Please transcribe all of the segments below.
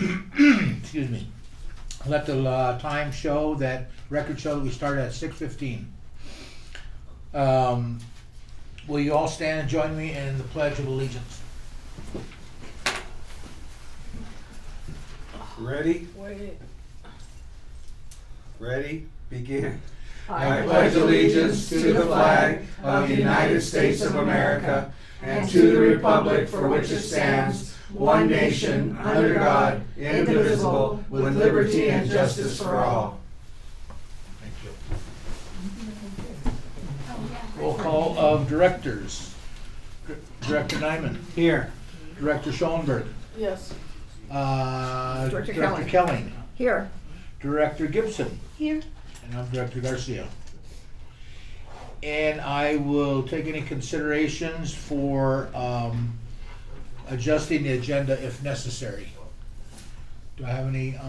excuse me, let the time show that, record show that we started at 6:15. Will you all stand and join me in the Pledge of Allegiance? Ready? Wait. Ready? Begin. I pledge allegiance to the flag of the United States of America and to the republic for which it stands, one nation, under God, indivisible, with liberty and justice for all. Thank you. Roll call of directors. Director Nyman. Here. Director Schoenberg. Yes. Director Kelling. Here. Director Gibson. Here. And I'm Director Garcia. And I will take any considerations for adjusting the agenda if necessary. Do I have any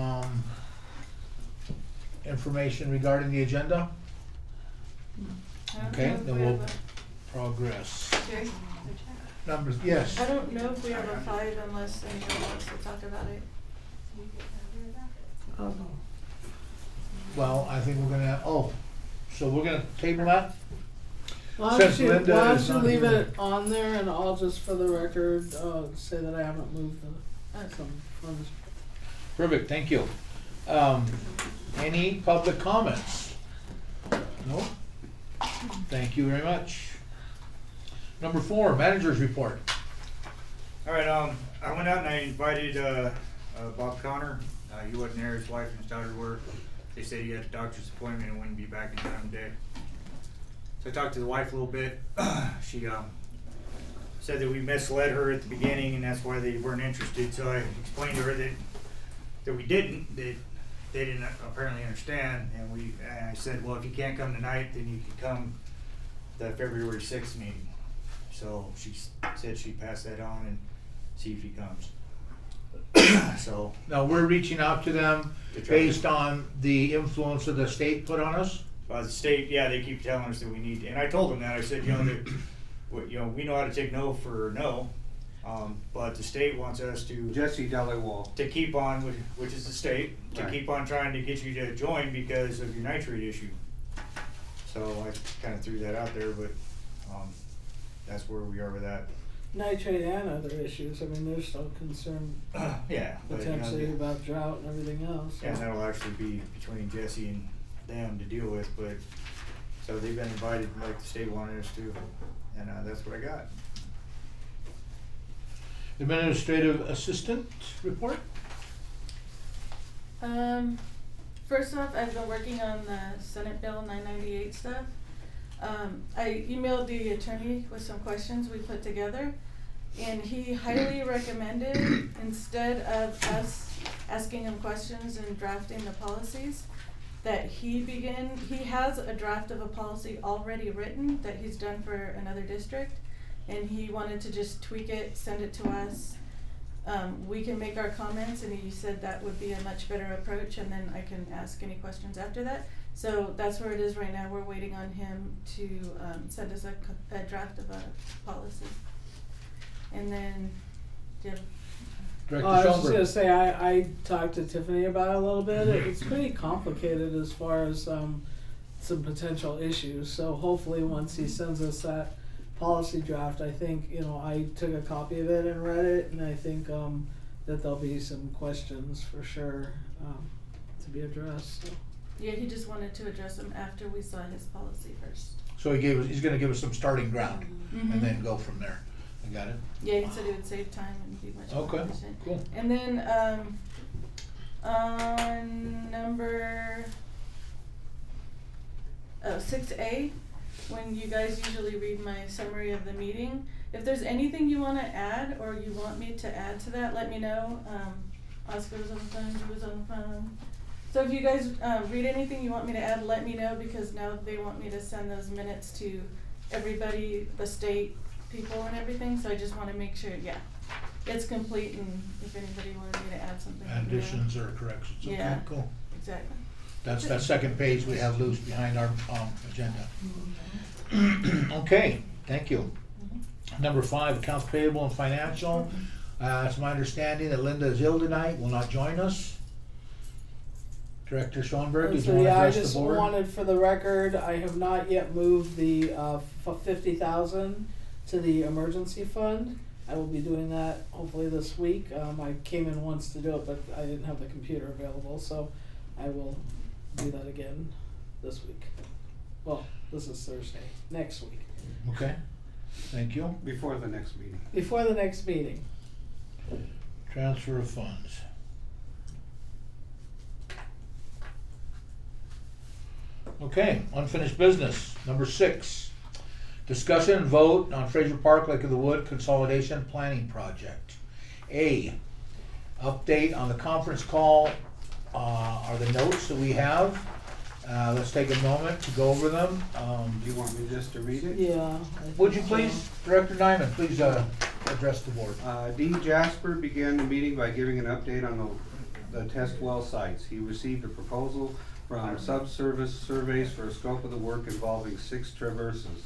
information regarding the agenda? Okay, then we'll progress. Okay. Numbers, yes. I don't know if we have a 5 unless anyone wants to talk about it. Well, I think we're gonna, so we're gonna table that? Why Since don't you, Linda why is don't you not leave here. it on there and I'll just for the record say that I haven't moved some funds. Perfect, thank you. Any public comments? No? Thank you very much. Number 4, manager's report. All right, I went out and I invited Bob Connor. He wasn't there, his wife and his daughter were. They said he had a doctor's appointment and wouldn't be back in time today. So I talked to the wife a little bit. She said that we misled her at the beginning and that's why they weren't interested. So I explained to her that we didn't, that they didn't apparently understand. And I said, well, if you can't come tonight, then you can come the February 6th meeting. So she said she'd pass that on and see if he comes. So Now, we're reaching out to them To try to- based on the influence that the state put on us? the state, yeah, they keep telling us that we need, and I told them that. I said, we know how to take no for no, but the state wants us to Jesse Dellawall. keep on, which is the state, to Right. keep on trying to get you to join because of your nitrate issue. So I kind of threw that out there, but that's where we are with that. Nitrate and other issues. I mean, they're still concerned Yeah. but, potentially about drought and everything else. So. And that'll actually be between Jesse and them to deal with, but, so they've been invited like the state wanted us to, and that's what I got. Administrative assistant report? First off, I've been working on the Senate Bill 998 stuff. I emailed the attorney with some questions we put together, and he highly recommended, instead of us asking him questions and drafting the policies, that he has a draft of a policy already written that he's done for another district, and he wanted to just tweak it, send it to us. We can make our comments, and he said that would be a much better approach, and then I can ask any questions after that. So that's where it is right now. We're waiting on him to send us a draft of a policy. And then, do you have Director I was just Schoenberg. gonna say, I talked to Tiffany about it a little bit. It's pretty complicated as far as some potential issues. So hopefully once he sends us that policy draft, I think, I took a copy of it and read it, and I think that there'll be some questions for sure to be addressed. So. Yeah, he just wanted to address them after we saw his policy first. So he's gonna give us some starting ground Mhm. and then go from there. I got it? Yeah, he said it would save time and be much more Okay, efficient. cool. And then on number 6A, when you guys usually read my summary of the meeting, if there's anything you want to add or you want me to add to that, let me know. Oscar was on the phone, Drew was on the phone. So if you guys read anything you want me to add, let me know, because now they want me to send those minutes to everybody, the state people and everything, so I just want to make sure, it's complete, and if anybody wanted me to add something. let me know. Additions or corrections, okay, Yeah. cool. Exactly. That's that second page we have loose behind our agenda. Mm-hmm. Okay, thank you. Number 5, accounts payable and financial. It's my understanding that Linda is ill tonight, will not join us. Director Schoenberg, did you So want to yeah, I address just the board? wanted for the record, I have not yet moved the 50,000 to the emergency fund. I will be doing that hopefully this week. I came in once to do it, but I didn't have the computer available, so I will do that again this week. Well, this is Thursday, next week, Okay, thank you. Before the next meeting. before the next meeting. Transfer of funds. Okay, unfinished business, number 6. Discussion and vote on Fraser Park Lake of the Wood Consolidation Planning Project. A, update on the conference call, are the notes that we have. Let's take a moment to go over them. Do you want me just to read it? Yeah. I Would you think so. please, Director Nyman, please address the board. D. Jasper began the meeting by giving an update on the test well sites. He received a proposal from Subsurface Surveys for a scope of the work involving 6 traverses.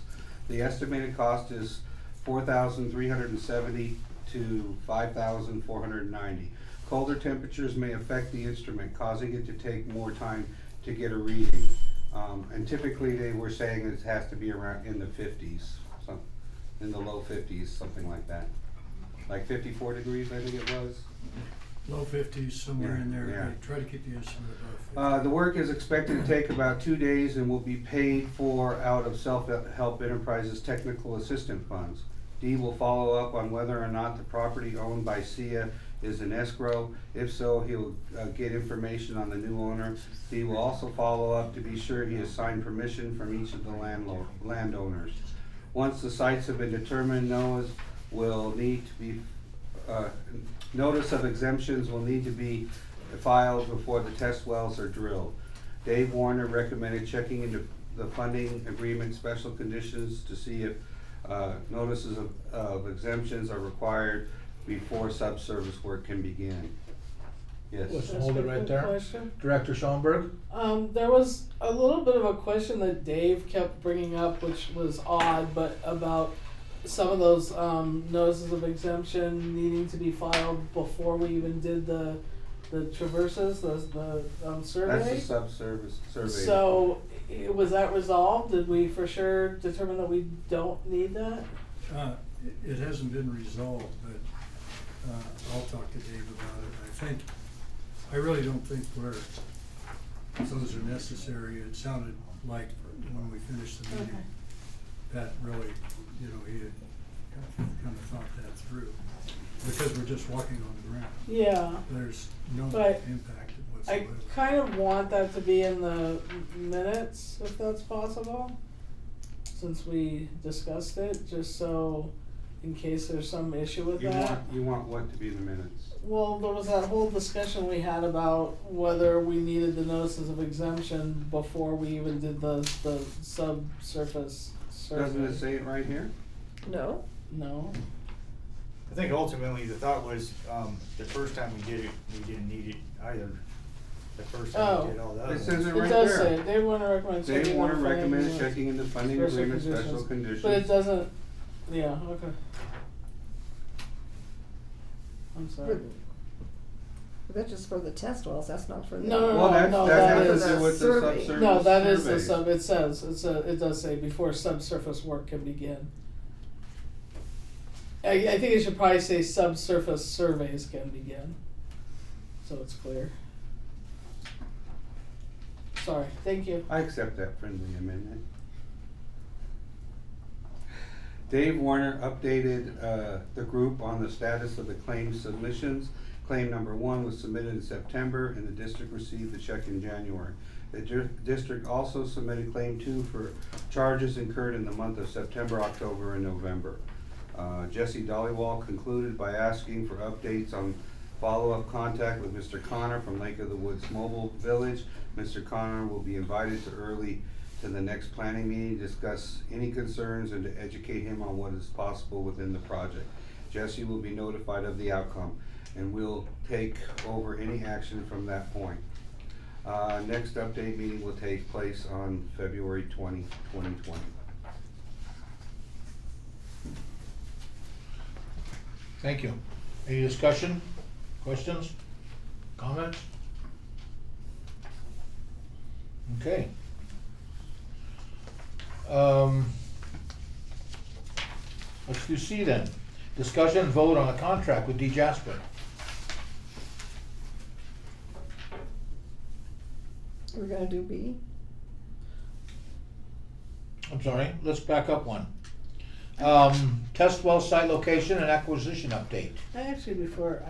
The estimated cost is $4,370 to $5,490. Colder temperatures may affect the instrument, causing it to take more time to get a reading. And typically they were saying it has to be around in the 50s, in the low 50s, something like that. Like 54 degrees, I think it was. Low 50s, somewhere in there. Yeah. They try to keep the instrument above 50. The work is expected to take about 2 days and will be paid for out of Self-Help Enterprises Technical Assistance Funds. D will follow up on whether or not the property owned by SIA is in escrow. If so, he'll get information on the new owner. D will also follow up to be sure he has signed permission from each of the landowners. Once the sites have been determined, notice of exemptions will need to be filed before the test wells are drilled. Dave Warner recommended checking into the funding agreement special conditions to see if notices of exemptions are required before subsurface work can begin. Yes. Let's That's hold a it right good there. question. Director Schoenberg? There was a little bit of a question that Dave kept bringing up, which was odd, but about some of those notices of exemption needing to be filed before we even did the traverses, the survey. That's the subsurface survey. So was that resolved? Did we for sure determine that we don't need that? It hasn't been resolved, but I'll talk to Dave about it. I really don't think those are necessary. It sounded like when we finished the meeting, Pat really, he had kind of thought that through. Because we're just walking on the ground. Yeah. There's no But impact I whatsoever. kind of want that to be in the minutes, if that's possible, since we discussed it, just so in case there's some issue with that. You want what to be in the minutes? Well, there was that whole discussion we had about whether we needed the notices of exemption before we even did the subsurface survey. Doesn't it say it right here? No. No. I think ultimately the thought was, the first time we did it, we didn't need it either. The first time we did all the other It ones. says it It right does there. say, Dave Warner recommends checking. Dave Warner the funding recommended agreement, checking into funding special agreement special conditions. conditions. But it doesn't, yeah, okay. I'm sorry. But that's just for the test wells, that's not for the. No, Well, that that has is- to do with the survey. subsurface No, that is the surveys. it does say before subsurface work can begin. I think it should probably say subsurface surveys can begin, so it's clear. Sorry, thank you. I accept that friendly amendment. Dave Warner updated the group on the status of the claim submissions. Claim number 1 was submitted in September and the district received the check in January. The district also submitted claim 2 for charges incurred in the month of September, October, and November. Jesse Dollywall concluded by asking for updates on follow-up contact with Mr. Connor from Lake of the Woods Mobile Village. Mr. Connor will be invited to the next planning meeting, discuss any concerns and to educate him on what is possible within the project. Jesse will be notified of the outcome and will take over any action from that point. Next update meeting will take place on February 20, 2020. Thank you. Any discussion, questions, comments? Okay. Let's do C then. Discussion and vote on a contract with D. Jasper. We're gonna do B. I'm sorry, let's back up one. Test well site location and acquisition update. Actually, before,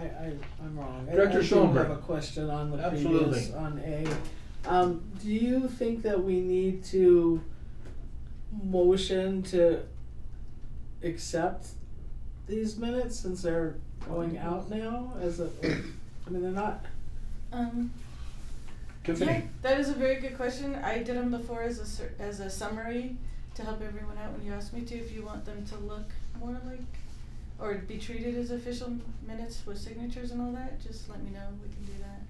I'm wrong. Director I do Schoenberg. have a question on the Absolutely. previous, on A. Do you think that we need to motion to accept these minutes since they're going out now as a, I mean, they're not, Yeah, Tiffany? that is a very good question. I did them before as a summary to help everyone out when you asked me to. If you want them to look more like, or be treated as official minutes with signatures and all that, just let me know. We can do that.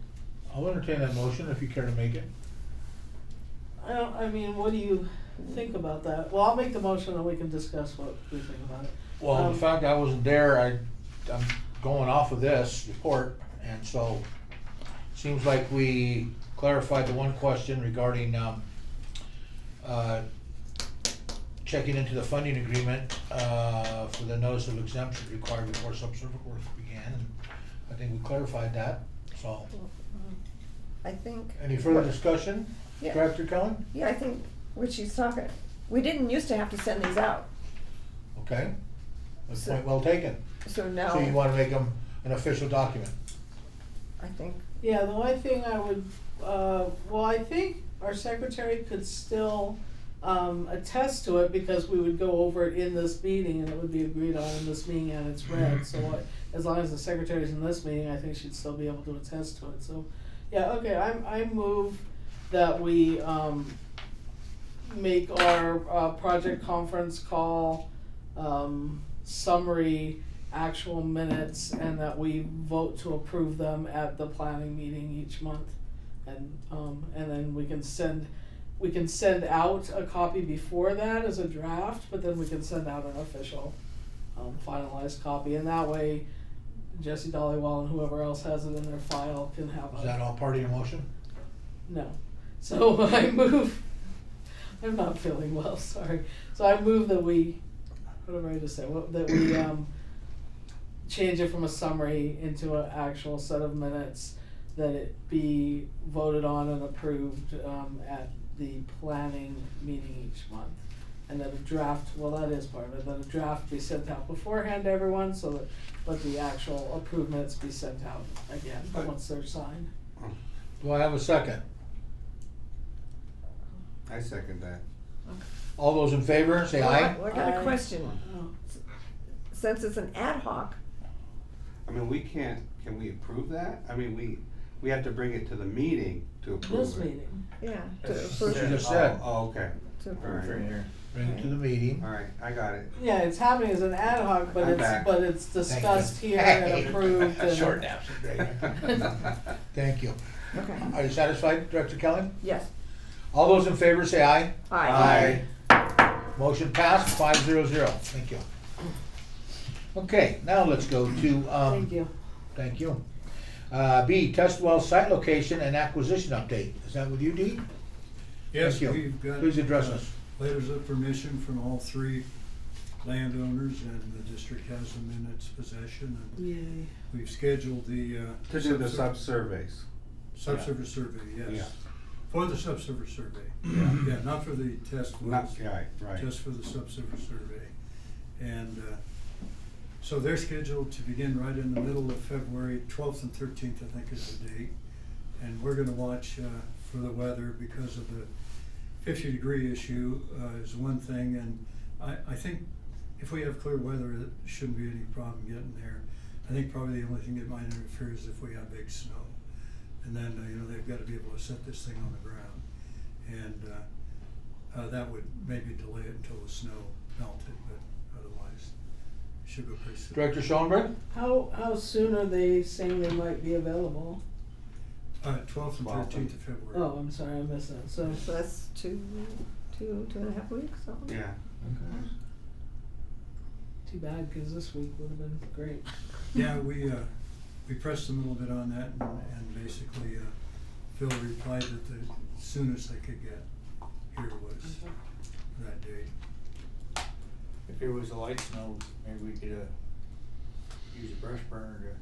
I'll entertain that motion if you care to make it. I mean, what do you think about that? Well, I'll make the motion and we can discuss what we think about it. Well, the fact I wasn't there, I'm going off of this report, and so seems like we clarified the one question regarding checking into the funding agreement for the notice of exemption required before subsurface work began, and I think we clarified that, so. I think. Any further discussion, Yeah. Director Kellen? Yeah, I think what she's talking, we didn't used to have to send these out, Okay, that's So- point well taken. so now. So you wanna make them an official document? I think, Yeah, the only thing I would, well, I think our secretary could still attest to it because we would go over it in this meeting and it would be agreed on in this meeting and it's read. So as long as the secretary's in this meeting, I think she'd still be able to attest to it. So, yeah, okay, I move that we make our project conference call summary actual minutes and that we vote to approve them at the planning meeting each month. And then we can send out a copy before that as a draft, but then we can send out an official finalized copy, and that way Jesse Dollywall and whoever else has it in their file can have Is that all part of your motion? No. So I move, I'm not feeling well, sorry. So I move that we, what am I ready to say, that we change it from a summary into an actual set of minutes, that it be voted on and approved at the planning meeting each month. And that a draft, well, that is part of it, that a draft be sent out beforehand to everyone, so that, but the actual approved minutes be sent out again, once they're signed. Do I have a second? I second that. All those in favor, say aye. I got a Aye. question. Oh. Since it's an ad hoc, I mean, can we approve that? I mean, we have to bring it to the meeting to approve it. This meeting. yeah, to That's approve what you it, just said. Oh, okay. to All approve right. it. Bring it to the meeting. All right, I got it. Yeah, it's happening as an ad hoc, but I'm it's, back. but it's discussed here and approved and. Short naps are great. Thank you. Okay, Are you satisfied, Director Kelly? yes. All those in favor say aye. Aye. Motion passed, 500. Thank you. Okay, now let's go to, Thank you. thank you. B, test well site location and acquisition update. Is that with you, Dee? Yes, Thank you. we've got. Please address us. Letters of permission from all three landowners, and the district has them in its possession, and Yay. we've scheduled the, To do the sub-surveys. subsurface survey, Yeah. yes. For the subsurface survey. Yeah. Yeah, not for the test wells. Right. Just for the subsurface survey. And so they're scheduled to begin right in the middle of February, 12th and 13th, I think is the date. And we're gonna watch for the weather because of the 50-degree issue is one thing. And I think if we have clear weather, it shouldn't be any problem getting there. I think probably the only thing that might interfere is if we have big snow. And then, they've got to be able to set this thing on the ground. And that would maybe delay it until the snow melted, but otherwise, it should go pretty soon. Director Schoenberg? How soon are they saying they might be available? 12th and 13th of February. Oh, I'm sorry, I missed that, so. So that's two and a half weeks, something? Yeah. Too bad, cause this week would have been great. Yeah, we pressed them a little bit on that and basically, Phil replied that the soonest they could get here was that date. If it was a light snow, maybe we could, use a brush burner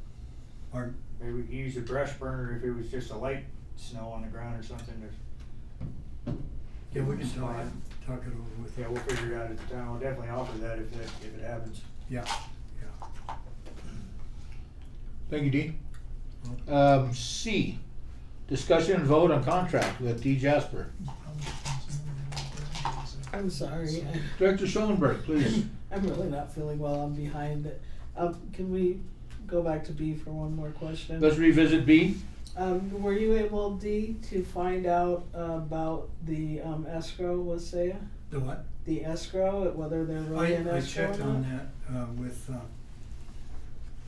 Pardon? maybe we could use a brush burner if it was just a light snow on the ground or something to. Yeah, we can give them a spot. talk it over with Yeah, them. we'll figure it out at the time. We'll definitely offer that if it happens. Yeah, yeah. Thank you, Dean. C, discussion and vote on contract with D. Jasper. I'm sorry, Director Schoenberg, please. I'm really not feeling well, I'm behind. Can we go back to B for one more question? Let's revisit B. Were you able, Dee, to find out about the escrow with Saya? The what? The escrow, whether they're really in I escrow or checked not? on that,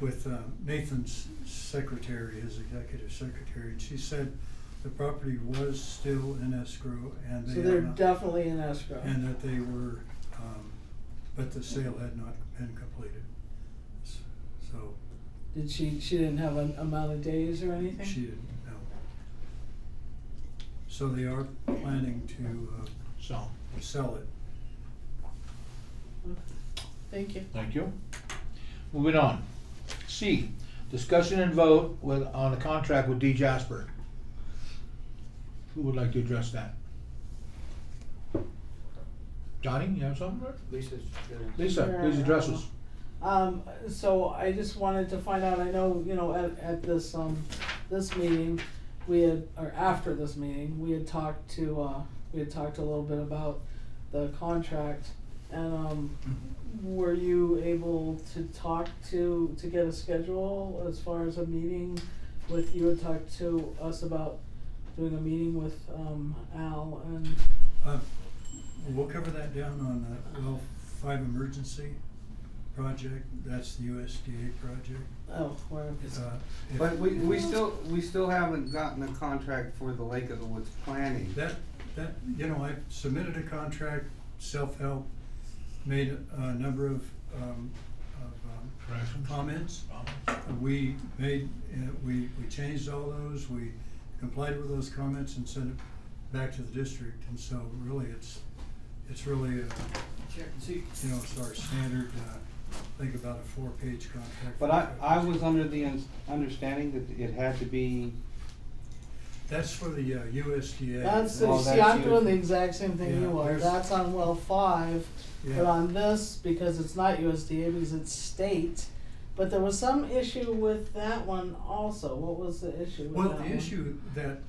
with Nathan's secretary, his executive secretary, and she said the property was still in escrow and they So had they're not- definitely in escrow. and that they were, but the sale had not been completed. So Did she didn't have an amount of days or anything? she didn't know. So they are planning to So, sell it. Thank you. thank you. Moving on. C, discussion and vote on the contract with D. Jasper. Who would like to address that? Johnny, you have something? Lisa's gonna. Lisa, please address us. So I just wanted to find out, I know, at this, this meeting, we had, or after this meeting, we had talked a little bit about the contract. And, were you able to talk to get a schedule as far as a meeting with, you had talked to us about doing a meeting with, Al and, We'll cover that down on the well 5 emergency project. That's the USDA project. oh, where is it? If- But we still haven't gotten a contract for the Lake of the Woods planning. That, I submitted a contract, self-help, made a number of comments. We changed all those, we complied with those comments and sent it back to the district, and so really it's really, it's our standard, think about a 4-page contract. But I was under the understanding that it had to be, That's for the USDA. That's, Oh, see, that's I'm doing the you. exact same thing Yeah, you are, there's- that's on well 5, but Yeah. on this, because it's not USDA, because it's state. But there was some issue with that one also, what was the issue with Well, that the one? issue that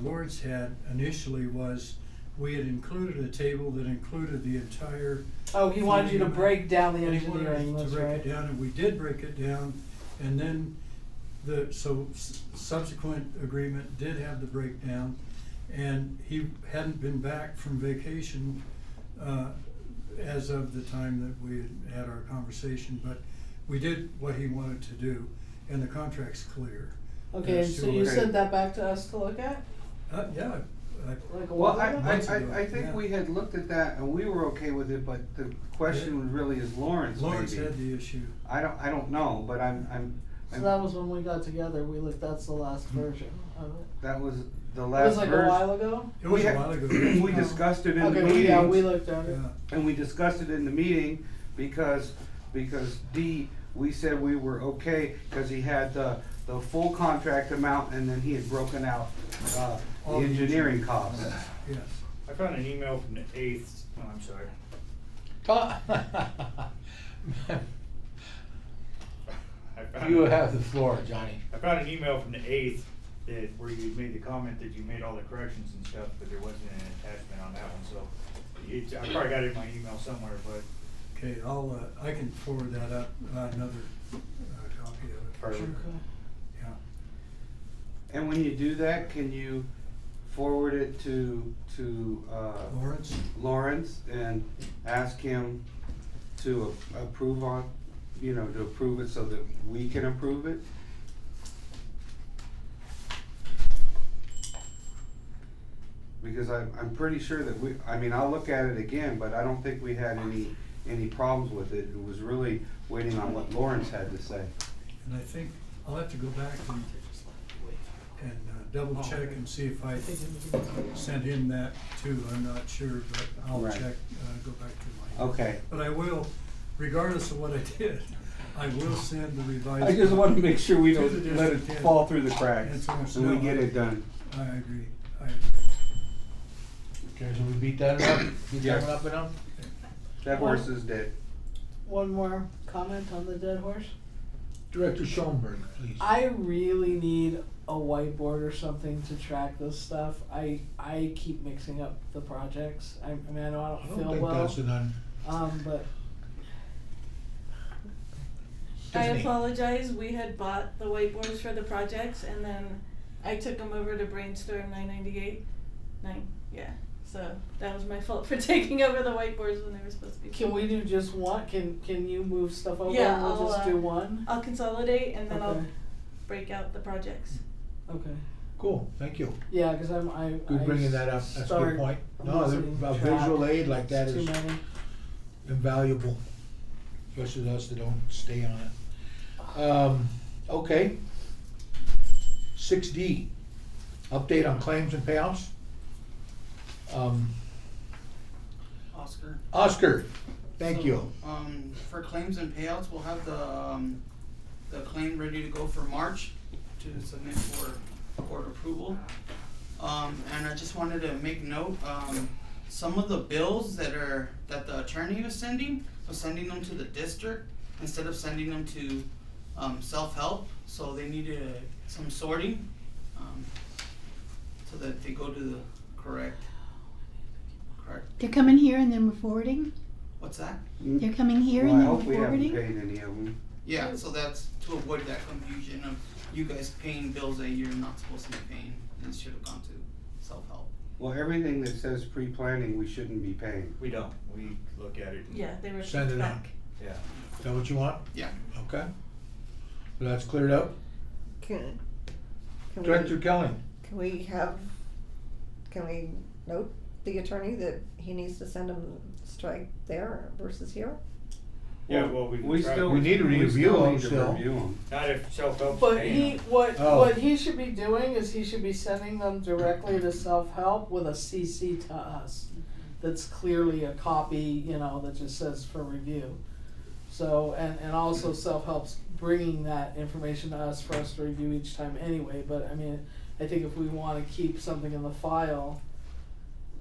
Lawrence had initially was we had included a table that included the entire. Oh, he wanted you to break down the And he wanted us engineering, that's to break right. it down, and we did break it down, and then subsequent agreement did have the breakdown, and he hadn't been back from vacation as of the time that we had our conversation, but we did what he wanted to do, and the contract's clear. Okay, as so to you what- sent that back to us to look at, Yeah, like a well, while ago? Months ago, I think yeah. we had looked at that and we were okay with it, but the question really is Lawrence Lawrence maybe. had the issue. I don't know, but So that was when we got together, we looked, that's the last version of it. that was the It last was like a verse. while ago? It was We a had- while ago. We discussed it in the Okay, yeah, we meetings, looked at it. Yeah. and we discussed it in the meeting because we said we were okay, cause he had the full contract amount and then he had broken out, the All the engineering costs. Yes. I found an email from the 8th, oh, I'm sorry. I found You have the floor, Johnny. I found an email from the 8th where you made the comment that you made all the corrections and stuff, but there wasn't an attachment on that one, so. I probably got it in my email somewhere, but. Okay, I can forward that up, another copy of it. Perfect. Okay. Yeah. And when you do that, can you forward it to Lawrence? Lawrence and ask him to approve to approve it so that we can approve it? Because I'm pretty sure that I'll look at it again, but I don't think we had any problems with it. It was really waiting on what Lawrence had to say. And I think I'll have to go back and double check and see if I sent him that too. I'm not sure, but I'll Right. check, go back to my. Okay. But I will, regardless of what I did, I will send the revised. I just want to make sure we To don't the let it district, yeah. fall through the cracks That's what I'm and we saying. get it done. I agree. Okay, so we beat that enough? Beat that Yes. one up enough? That horse is dead. One more comment on the dead horse. Director Schoenberg, please. I really need a whiteboard or something to track this stuff. I keep mixing up the projects. I mean, I know I I don't don't feel think well. that's an But I Tiffany. apologize, we had bought the whiteboards for the projects and then I took them over to Brainstorm 998. Yeah, so that was my fault for taking over the whiteboards when they were supposed to be. can we do just one? Can you move stuff over Yeah, and we'll just I'll, do one? I'll consolidate and then I'll Okay. break out the projects. Okay. Cool, thank you. Yeah, because Good bringing that up, that's a start good point. No, losing a track. visual aid like that It's is too many. invaluable, especially us that don't stay on it. Okay. 6D, update on claims and payouts. Oscar, thank you. For claims and payouts, we'll have the claim ready to go for March to submit for court approval. And I just wanted to make note, some of the bills that the attorney was sending them to the district instead of sending them to, self-help, so they needed some sorting, so that they go to the correct. They're coming here and then we're forwarding? What's that? They're coming here Well, and I then hope we're we haven't forwarding? paid any of them. Yeah, so that's to avoid that confusion of you guys paying bills that you're not supposed to be paying, and it should have gone to self-help. Well, everything that says pre-planning, we shouldn't be paying. We don't, we look at it. Yeah, they were Send it back. on. Yeah. Is that what you want? Yeah. Okay. So that's cleared up. Can Director Kelly. can we note the attorney that he needs to send him strike there versus here? Yeah, well, we We can try. still, We need to we review still them need to still. review them. Not if self-help's But paying them. Oh. what he should be doing is he should be sending them directly to self-help with a CC to us. That's clearly a copy, you know, that just says for review. So, and also self-help's bringing that information to us for us to review each time anyway, but I mean, I think if we wanna keep something in the file,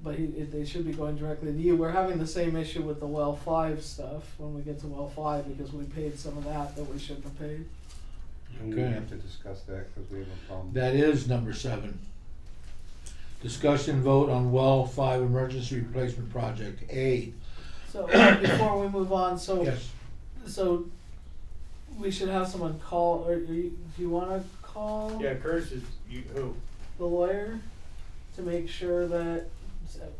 but they should be going directly to you. We're having the same issue with the well 5 stuff when we get to well 5 because we paid some of that we shouldn't have paid. And we Okay. have to discuss that because we have a problem. That is number 7. Discussion vote on well 5 emergency replacement project. A. So, before we move on, Yes. So we should have someone call, or do you wanna call Yeah, Curtis is, who? the lawyer to make sure that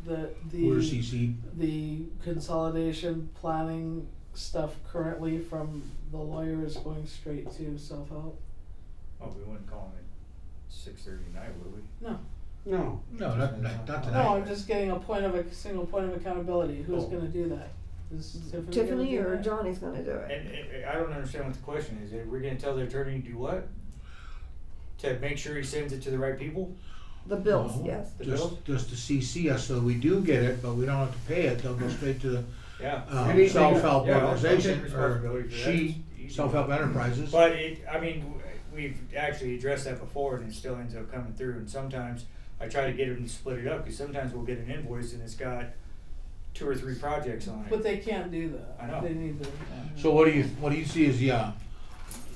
We're CC. the consolidation planning stuff currently from the lawyer is going straight to self-help? Oh, we wouldn't call him at 6:30 tonight, would we? No, No, No, not tonight. no, I'm just getting single point of accountability, who's Oh. gonna do that? Is Tiffany gonna Tiffany do or that? Johnny's gonna do it. And I don't understand what the question is. We're gonna tell the attorney to do what? To make sure he sends it to the right people? The bills, No, yes. The bill? Just to CC us so we do get it, but we don't have to pay it. They'll go straight to the Yeah. Anything- self-help Yeah, I'll take organization or responsibility for that. she, It's easy. self-help enterprises. But we've actually addressed that before and it still ends up coming through, and sometimes I try to get them to split it up, cause sometimes we'll get an invoice and it's got 2 or 3 projects on But it. they can't do that. I know. They need to. So what do you see as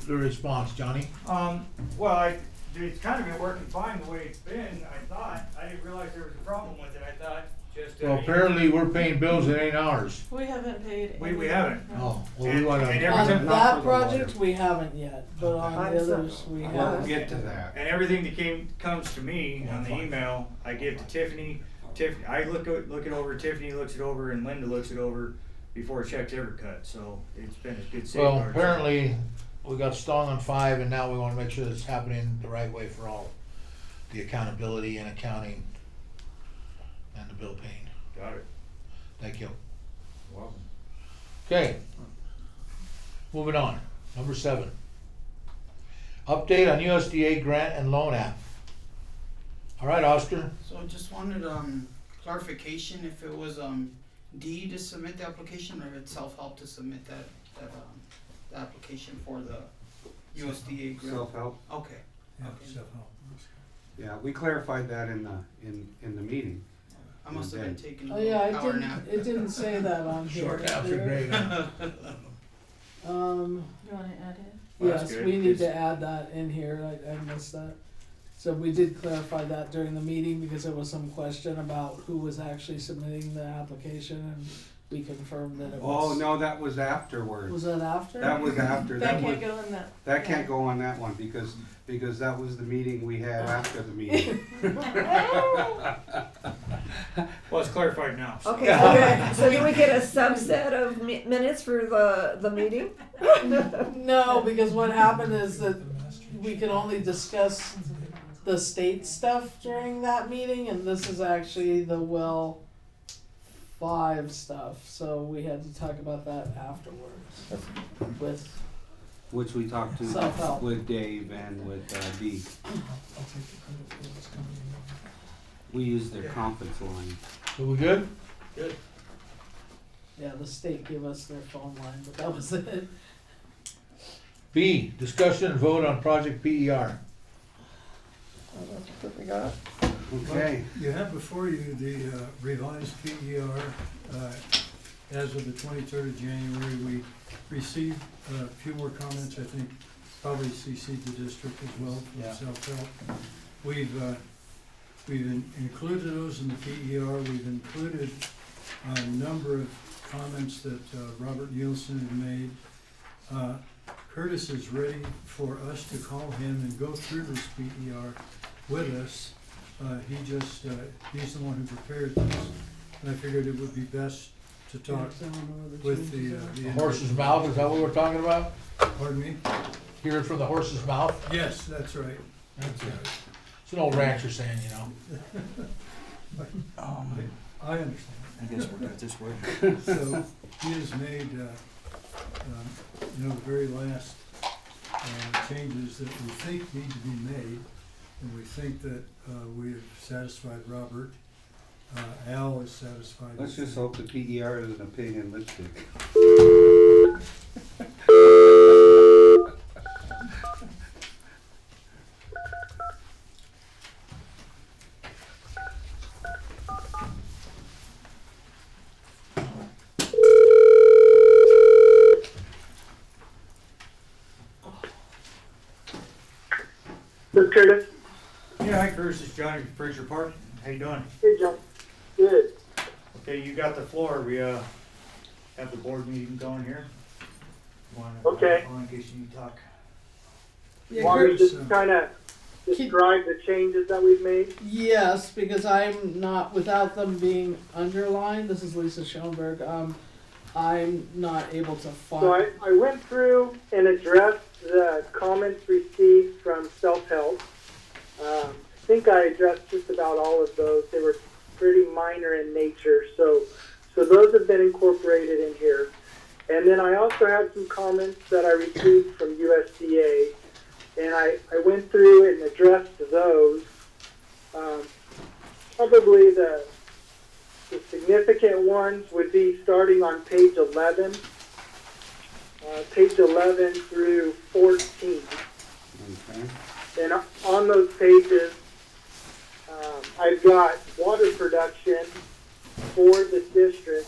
the response, Johnny? Well, it's kind of been working fine the way it's been, I thought. I didn't realize there was a problem with it, I thought just. Well, apparently we're paying bills that ain't ours. We haven't paid. We any, haven't. no. Oh, well, we And wanna. every On time- Not that for the lawyer. project, we haven't yet, but on Okay. the others, we Well, we'll have. get to that. And everything that comes to me on the Fine. email, I give to Tiffany. I look it over, Tiffany looks it over, and Linda looks it over before a check's ever cut, so it's been a good safeguard. Well, apparently, we got stung on 5 and now we wanna make sure it's happening the right way for all. The accountability and accounting and the bill paying. Got it. Thank you. Welcome. Okay. Moving on, number 7. Update on USDA grant and loan app. All right, Oscar. So I just wanted clarification if it was D to submit the application or it's self-help to submit the application for the USDA grant. Self-help. Okay. Yeah, Okay. self-help. Yeah, we clarified that in the meeting. I must have been taking Oh a yeah, power nap. it didn't say that on here. Short naps are great. Huh? You wanna add it? Well, that's Yes, good, we need 'cause- to add that in here, I missed that. So we did clarify that during the meeting because there was some question about who was actually submitting the application and we confirmed that it Oh, was. no, that was afterwards. Was that after? That was after. That was- can't go in that. That can't go on that one because that was the meeting we had after the meeting. Well, it's clarified now. so- Okay, so can we get a subset of minutes for the meeting? No, because what happened is that we could only discuss the state stuff during that meeting, and this is actually the well 5 stuff, so we had to talk about that afterwards with Which we talked to Self-help. with Dave and with Dee. We used their conference line. So we good? yeah, the state gave us their phone line, but that was it. B, discussion and vote on project PER. Oh, that's what we got. Okay. You have before you the revised PER. As of the 23rd of January, we received a few more comments, I think probably CC'd the district as well for Yeah. self-help. We've included those in the PER. We've included a number of comments that Robert Nielsen had made. Curtis is ready for us to call him and go through this PER with us. He's the one who prepared this, and I figured it would be best to talk with the Horse's mouth, is that what we're talking about? Pardon me? Hear it from the horse's mouth? Yes, that's right. That's it. It's an old rancher saying, you know. I understand. I guess we're good this way. So he has made, the very last changes that we think need to be made, and we think that we have satisfied Robert. Al is satisfied. Let's with just it. hope the PER is an opinion lipstick. This is Curtis. Yeah, hi Curtis, it's Johnny from Fraser Park. How you doing? Hey, John. Good. Okay, you got the floor. We have the board meeting going here. Okay. In case you need to talk. Yeah, Want me Curtis, to just kind of describe the changes that we've made? yes, because I'm not, without them being underlined, this is Lisa Schoenberg, I'm not able to find. So I went through and addressed the comments received from self-help. I think I addressed just about all of those. They were pretty minor in nature, so those have been incorporated in here. And then I also had some comments that I received from USDA, and I went through and addressed those. Probably the significant ones would be starting on page 11, page 11 through 14. Okay. And on those pages, I've got water production for the district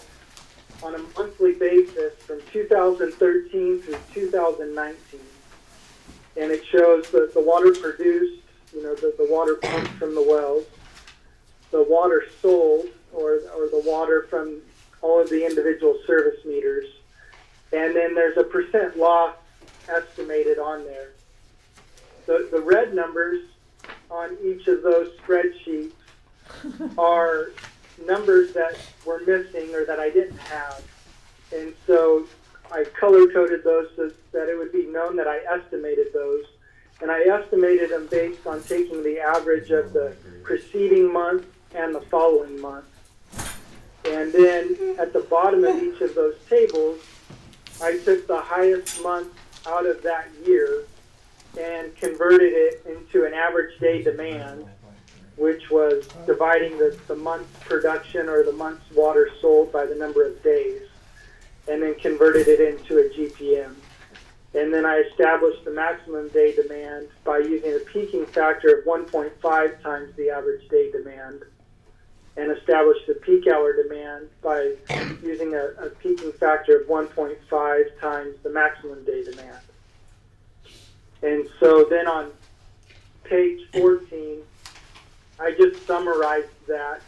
on a monthly basis from 2013 through 2019. And it shows the water produced, the water pumped from the wells, the water sold, or the water from all of the individual service meters. And then there's a percent loss estimated on there. The red numbers on each of those spreadsheets are numbers that were missing or that I didn't have. And so I color-coded those so that it would be known that I estimated those. And I estimated them based on taking the average of the preceding month and the following month. And then at the bottom of each of those tables, I took the highest month out of that year and converted it into an average day demand, which was dividing the month's production or the month's water sold by the number of days, and then converted it into a GPM. And then I established the maximum day demand by using a peaking factor of 1.5 times the average day demand, and established the peak hour demand by using a peaking factor of 1.5 times the maximum day demand. And so then on page 14, I just summarized that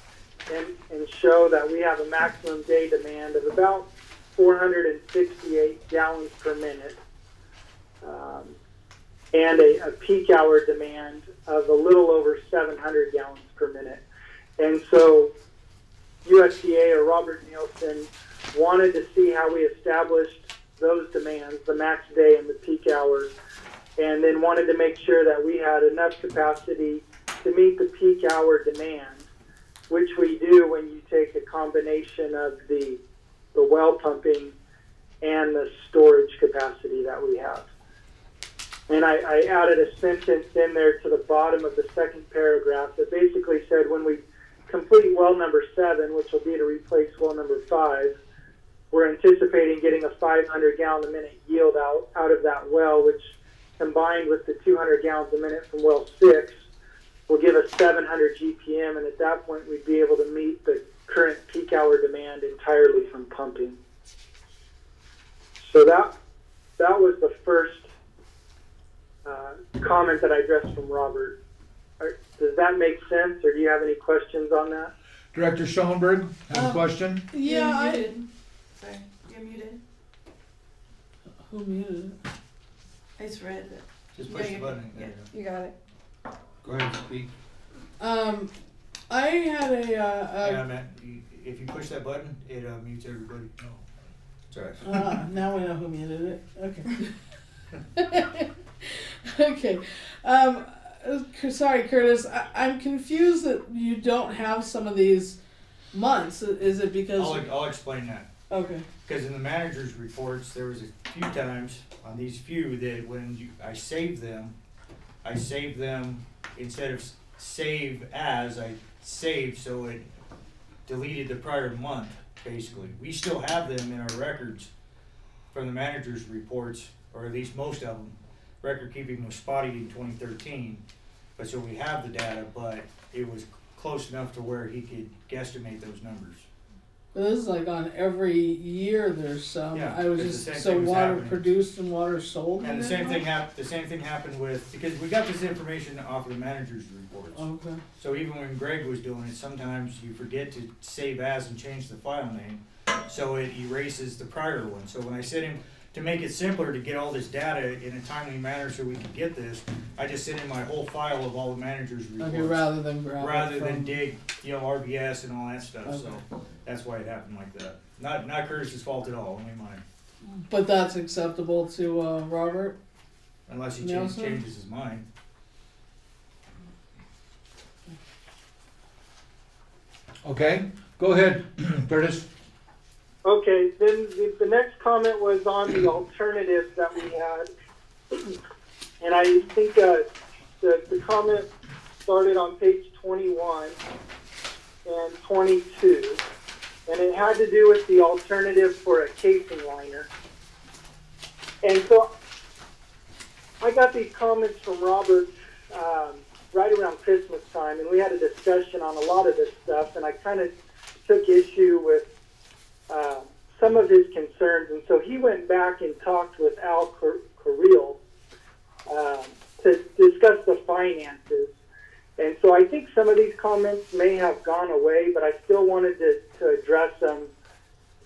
and show that we have a maximum day demand of about 468 gallons per minute, and a peak hour demand of a little over 700 gallons per minute. And so USDA or Robert Nielsen wanted to see how we established those demands, the max day and the peak hours, and then wanted to make sure that we had enough capacity to meet the peak hour demand, which we do when you take a combination of the well pumping and the storage capacity that we have. And I added a sentence in there to the bottom of the second paragraph that basically said when we complete well number 7, which will be to replace well number 5, we're anticipating getting a 500 gallon a minute yield out of that well, which combined with the 200 gallons a minute from well 6 will give us 700 GPM, and at that point we'd be able to meet the current peak hour demand entirely from pumping. So that was the first comment that I addressed from Robert. Does that make sense, or do you have any questions on that? Director Schoenberg, have a question? Yeah, You're muted. Sorry, you're muted. Who muted it? I just read it. Just push the button. Yeah. You got it. Go ahead and speak. I had Yeah, Matt, if you push that button, it mutes everybody. No. It's all right. now we know who muted it. Okay. Okay. Sorry, Curtis. I'm confused that you don't have some of these months. Is it because? I'll explain that. Okay. Because in the manager's reports, there was a few times on these few that when I saved them instead of save as, I saved so it deleted the prior month, basically. We still have them in our records from the manager's reports, or at least most of them. Record keeping was spotty in 2013, but so we have the data, but it was close enough to where he could guesstimate those numbers. But this is like on every year there's some. Yeah, I was because the just same thing was water happening. produced and water sold. And in the that same thing month? the same thing happened with, because we got this information off of the manager's reports. Okay. So even when Greg was doing it, sometimes you forget to save as and change the file name, so it erases the prior one. So when I sent him, to make it simpler to get all this data in a timely manner so we could get this, I just sent in my whole file of all the manager's reports. Okay, rather than grab Rather it than from, dig, RBS and all that stuff, Okay. so that's why it happened like that. Not Curtis's fault at all, only mine, But that's acceptable to Robert. unless he Nelson? changes his mind. Okay, go ahead, Curtis. Okay, then the next comment was on the alternatives that we had. And I think the comment started on page 21 and 22. And it had to do with the alternative for a casing liner. And so I got these comments from Robert right around Christmas time, and we had a discussion on a lot of this stuff, and I kind of took issue with some of his concerns, and so he went back and talked with Al Carril to discuss the finances. And so I think some of these comments may have gone away, but I still wanted to address them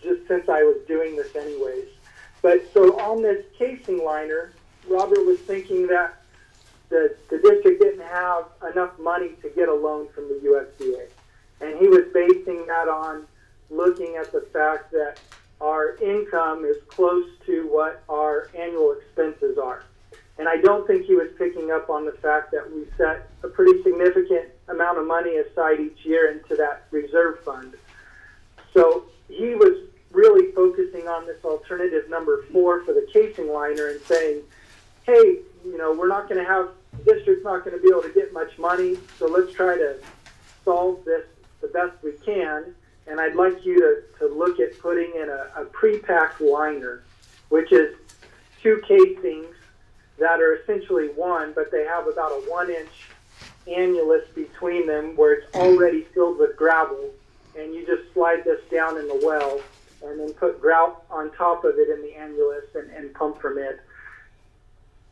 just since I was doing this anyways. But so on this casing liner, Robert was thinking that the district didn't have enough money to get a loan from the USDA. And he was basing that on looking at the fact that our income is close to what our annual expenses are. And I don't think he was picking up on the fact that we set a pretty significant amount of money aside each year into that reserve fund. So he was really focusing on this alternative number 4 for the casing liner and saying, hey, you know, we're not going to have, the district's not going to be able to get much money, so let's try to solve this the best we can. And I'd like you to look at putting in a pre-packed liner, which is 2 casings that are essentially one, but they have about a 1-inch annulus between them where it's already filled with gravel, and you just slide this down in the well and then put grout on top of it in the annulus and pump from it.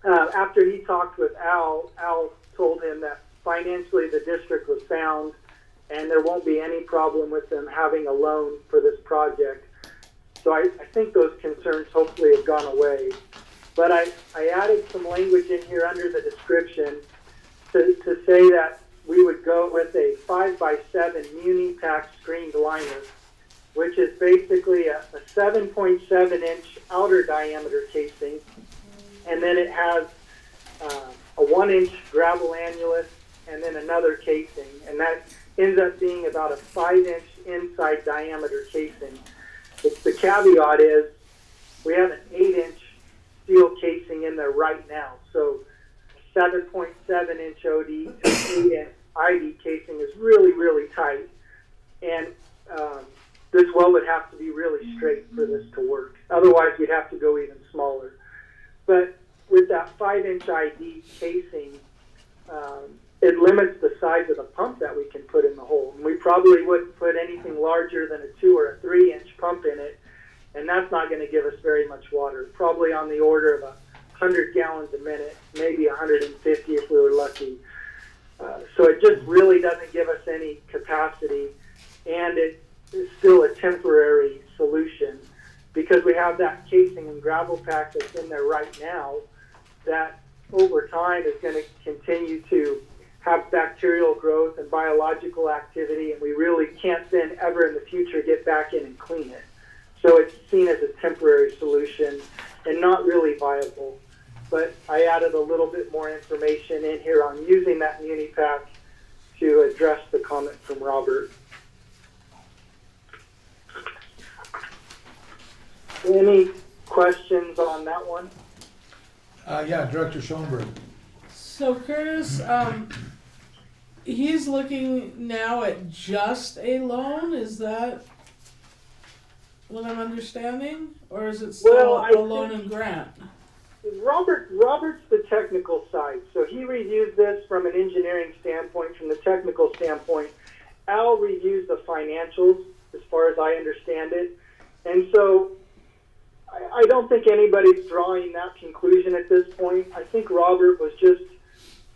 After he talked with Al told him that financially the district was sound and there won't be any problem with them having a loan for this project. So I think those concerns hopefully have gone away. But I added some language in here under the description to say that we would go with a 5x7 Muni-Pack screened liner, which is basically a 7.7-inch outer diameter casing, and then it has a 1-inch gravel annulus and then another casing, and that ends up being about a 5-inch inside diameter casing. The caveat is we have an 8-inch steel casing in there right now, so 7.7-inch OD and 8-inch ID casing is really, really tight, and this well would have to be really straight for this to work. Otherwise, we'd have to go even smaller. But with that 5-inch ID casing, it limits the size of the pump that we can put in the hole. And we probably wouldn't put anything larger than a 2 or a 3-inch pump in it, and that's not going to give us very much water. Probably on the order of 100 gallons a minute, maybe 150 if we were lucky. So it just really doesn't give us any capacity, and it is still a temporary solution because we have that casing and gravel pack that's in there right now that over time is going to continue to have bacterial growth and biological activity, and we really can't then ever in the future get back in and clean it. So it's seen as a temporary solution and not really viable. But I added a little bit more information in here on using that Muni-Pack to address the comment from Robert. Any questions on that one? Yeah, Director Schoenberg. So Curtis, he's looking now at just a loan, is that what I'm understanding? Or is it still a loan and grant? Robert's the technical side, so he reviews this from an engineering standpoint, from the technical standpoint. Al reviews the financials, as far as I understand it, and so I don't think anybody's drawing that conclusion at this point. I think Robert was just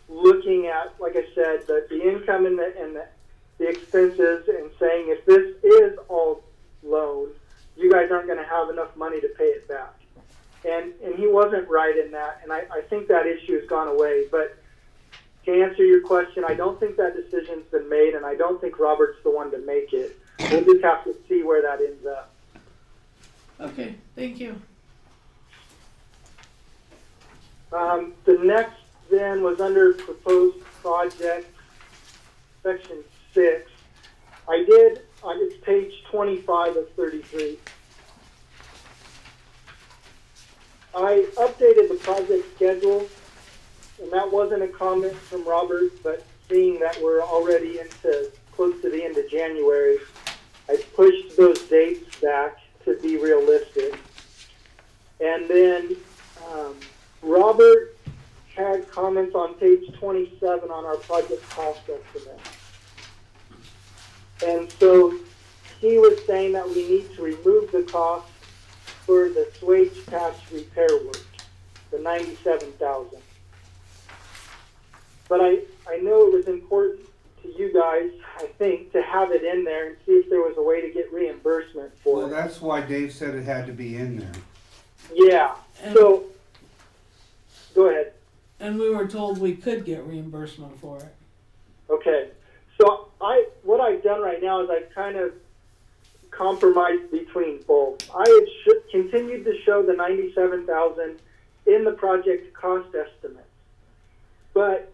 looking at, like I said, the income and the expenses and saying if this is all loan, you guys aren't going to have enough money to pay it back. And he wasn't right in that, and I think that issue has gone away. But to answer your question, I don't think that decision's been made, and I don't think Robert's the one to make it. We'll just have to see where that ends up. Okay, thank you. The next then was under proposed project, section 6. I did, on it's page 25 of 33. I updated the project schedule, and that wasn't a comment from Robert, but seeing that we're already into close to the end of January, I pushed those dates back to be realistic. And then Robert had comments on page 27 on our project cost estimate. And so he was saying that we need to remove the cost for the swage patch repair work, the $97,000. But I know it was important to you guys, I think, to have it in there and see if there was a way to get reimbursement for it. Well, that's why Dave said it had to be in there. Yeah, so, go ahead. And we were told we could get reimbursement for it. Okay, so what I've done right now is I've kind of compromised between both. I had continued to show the $97,000 in the project cost estimate, but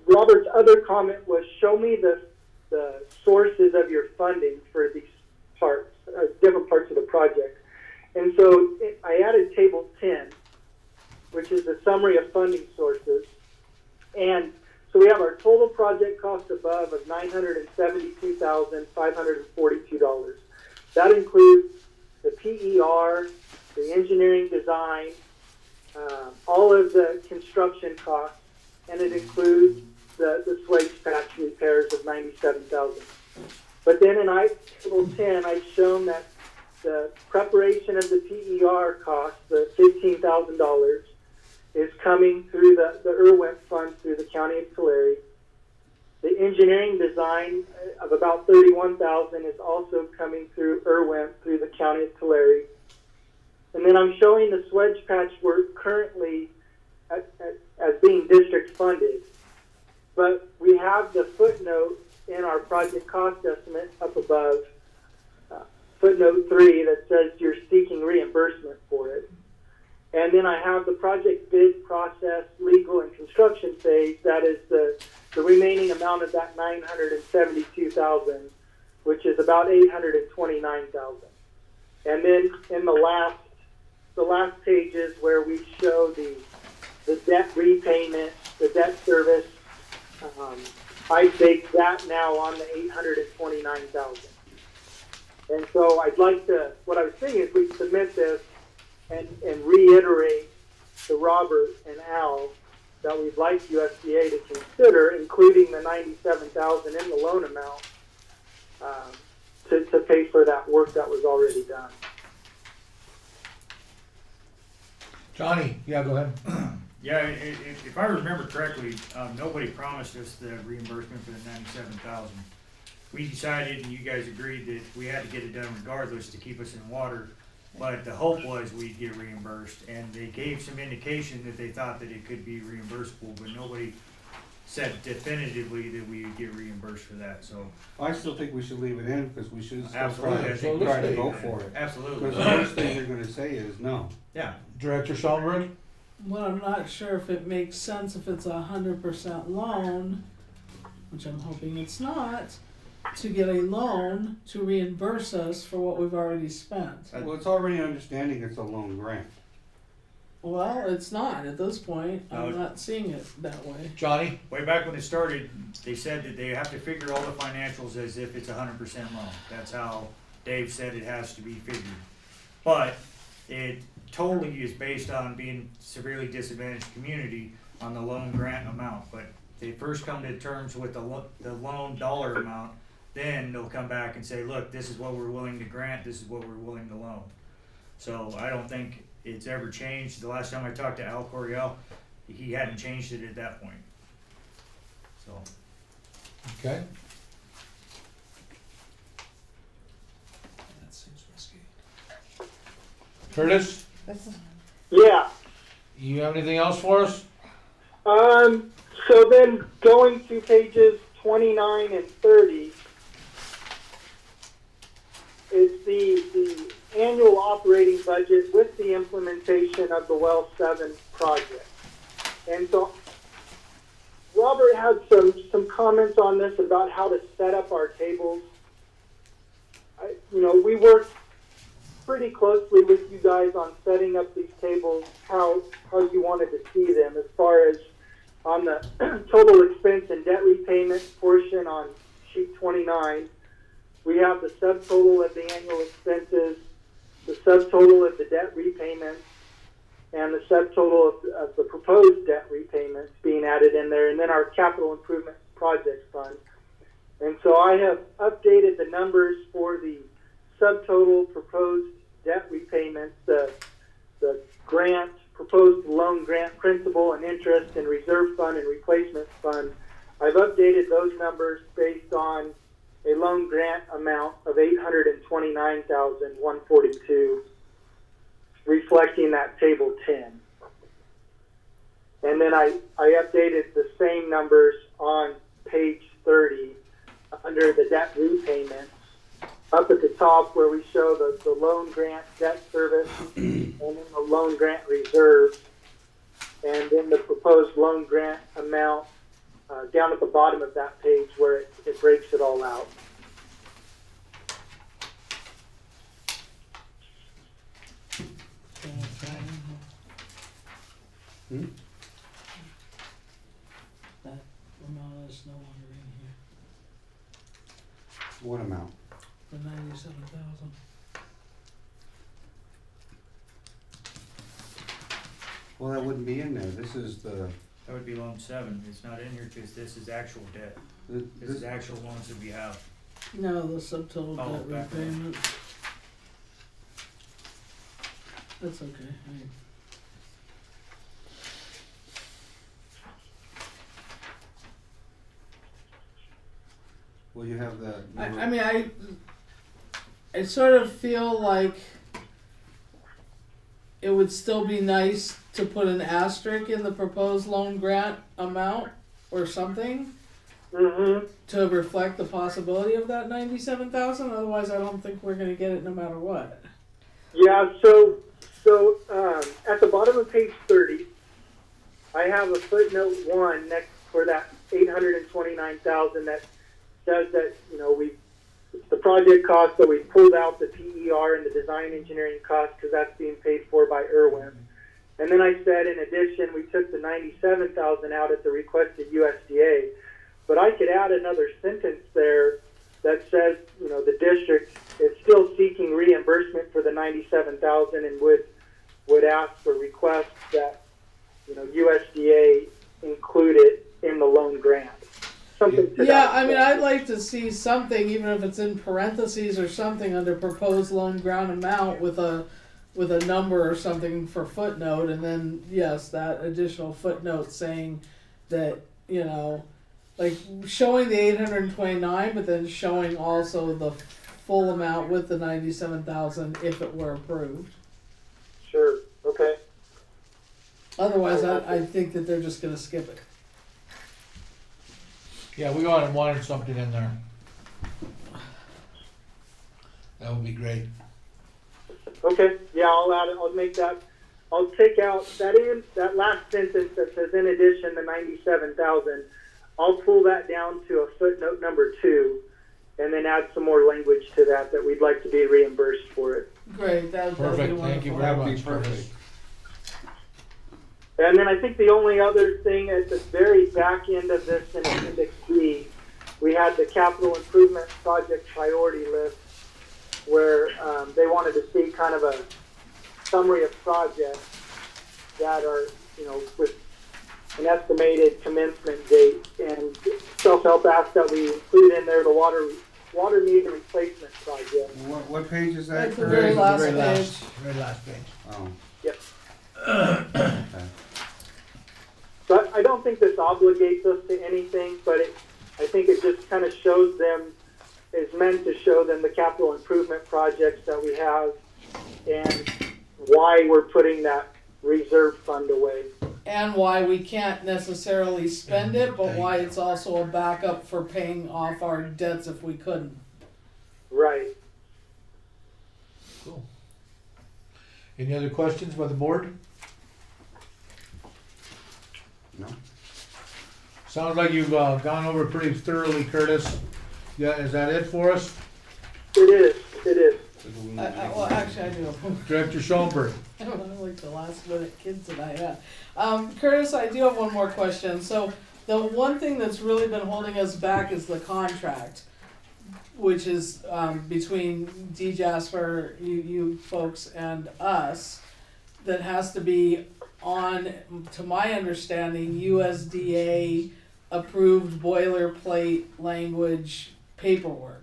Robert's other comment was show me the sources of your funding for these parts. different parts of the project. And so I added table 10, which is the summary of funding sources. And so we have our total project cost above of $972,542. That includes the PER, the engineering design, all of the construction costs, and it includes the swage patch repairs of $97,000. But then in table 10, I've shown that the preparation of the PER cost, the $15,000, is coming through the IRWIMP fund through the County of Tulare. The engineering design of about $31,000 is also coming through IRWIMP through the County of Tulare. And then I'm showing the swedge patch work currently as being district funded. But we have the footnote in our project cost estimate up above, footnote 3, that says you're seeking reimbursement for it. And then I have the project bid process, legal, and construction phase. That is the remaining amount of that $972,000, which is about $829,000. And then in the last pages where we show the debt repayment, the debt service, I base that now on the $829,000. And so I'd like to, what I was thinking is we submit this and reiterate to Robert and Al that we'd like USDA to consider including the $97,000 in the loan amount to pay for that work that was already done. Johnny, yeah, go ahead. Yeah, if I remember correctly, nobody promised us the reimbursement for the $97,000. We decided, and you guys agreed, that we had to get it done regardless to keep us in water. But the hope was we'd get reimbursed, and they gave some indication that they thought that it could be reimbursable, but nobody said definitively that we would get reimbursed for that. So I still think we should leave it in because we should still absolutely, I think try to go for it. Absolutely. Because the first thing they're going to say is no. Yeah. Director Schellenberg? Well, I'm not sure if it makes sense if it's 100% loan, which I'm hoping it's not, to get a loan to reimburse us for what we've already spent. Well, it's already understanding it's a loan grant. Well, it's not at this point. I'm No. not seeing it that way. Johnny? Way back when it started, they said that they have to figure all the financials as if it's 100% loan. That's how Dave said it has to be figured. But it totally is based on being severely disadvantaged community on the loan grant amount. But they first come to terms with the loan dollar amount, then they'll come back and say, look, this is what we're willing to grant, this is what we're willing to loan. So I don't think it's ever changed. The last time I talked to Al Coryell, he hadn't changed it at that point. So. Okay. That seems risky. Curtis, Yeah. you have anything else for us? So then going to pages 29 and 30, it's the annual operating budget with the implementation of the Well 7 project. And so Robert had some comments on this about how to set up our tables. We worked pretty closely with you guys on setting up these tables, how you wanted to see them, as far as on the total expense and debt repayment portion on sheet 29. We have the subtotal of the annual expenses, the subtotal of the debt repayments, and the subtotal of the proposed debt repayments being added in there, and then our capital improvement projects fund. And so I have updated the numbers for the subtotal proposed debt repayments, the grant, proposed loan grant principal and interest and reserve fund and replacement fund. I've updated those numbers based on a loan grant amount of $829,142, reflecting that table 10. And then I updated the same numbers on page 30 under the debt repayments, up at the top where we show the loan grant debt service and then the loan grant reserve, and then the proposed loan grant amount down at the bottom of that page where it breaks it all out. Hmm? That amount is no longer in here, What amount? the 97,000. Well, that wouldn't be in there. This is the, That would be loan 7. It's not in here because this is actual debt. This this, is actual loans that we have. No, the subtotal Oh, debt back up. repayment. That's okay. well, you have the. I mean, I sort of feel like it would still be nice to put an asterisk in the proposed loan grant amount or something Mm-hmm. to reflect the possibility of that 97,000. Otherwise, I don't think we're going to get it no matter what. Yeah, so at the bottom of page 30, I have a footnote 1 next for that 829,000 that says that, you know, it's the project cost, so we pulled out the PER and the design engineering cost because that's being paid for by Irwin. And then I said, in addition, we took the 97,000 out at the request of USDA. But I could add another sentence there that says, you know, the district is still seeking reimbursement for the 97,000 and would ask for requests that, you know, USDA include it in the loan grant. Something to Yeah, that I mean, effect. I'd like to see something, even if it's in parentheses or something, under proposed loan grant amount with a number or something for footnote, and then yes, that additional footnote saying that, you know, like showing the 829, but then showing also the full amount with the 97,000 if it were approved. Sure. Okay. Otherwise, I think that they're just gonna skip it. Yeah, we wanted something in there. That would be great. Okay. Yeah, I'll add it. I'll make that. I'll take out that last sentence that says, in addition, the 97,000. I'll pull that down to a footnote number 2, and then add some more language to that we'd like to be reimbursed for it. Great, that would be Perfect, wonderful. thank you very That would be much, Curtis. perfect. And then I think the only other thing at the very back end of this in Appendix B, we had the capital improvement project priority list where they wanted to see kind of a summary of projects that are, you know, with an estimated commencement date. And Self-Help asked that we include in there the water meter replacement project. What page is that? At the Kurt? very last Very page. very last page. Oh. Yep. Okay. So I don't think this obligates us to anything, but I think it just kind of shows them, is meant to show them the capital improvement projects that we have and why we're putting that reserve fund away. And why we can't necessarily spend it, but why it's also a backup for paying off our debts if we couldn't. Right. Cool. Any other questions by the board? No. Sounds like you've gone over it pretty thoroughly, Curtis. Yeah, is that it for us? It is. It is. Well, actually, I do. Director Schoenberg. I don't like the last minute kids that I had. Curtis, I do have one more question. So the one thing that's really been holding us back is the contract, which is between D. Jasper, you folks, and us, that has to be on, to my understanding, USDA approved boilerplate language paperwork.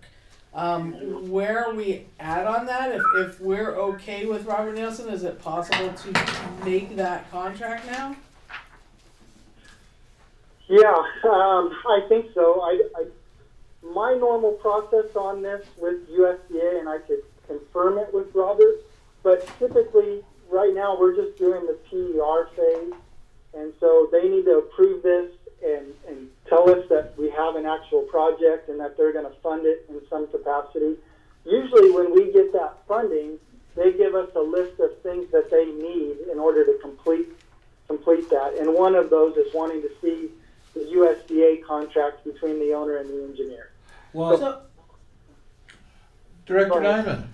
Where are we at on that? If we're okay with Robert Nielsen, is it possible to make that contract now? Yeah, I think so. My normal process on this with USDA, and I could confirm it with Robert, but typically right now we're just doing the PER phase, and so they need to approve this and tell us that we have an actual project and that they're going to fund it in some capacity. Usually when we get that funding, they give us a list of things that they need in order to complete that, and one of those is wanting to see the USDA contract between the owner and the engineer. Well, So, Director Diamond.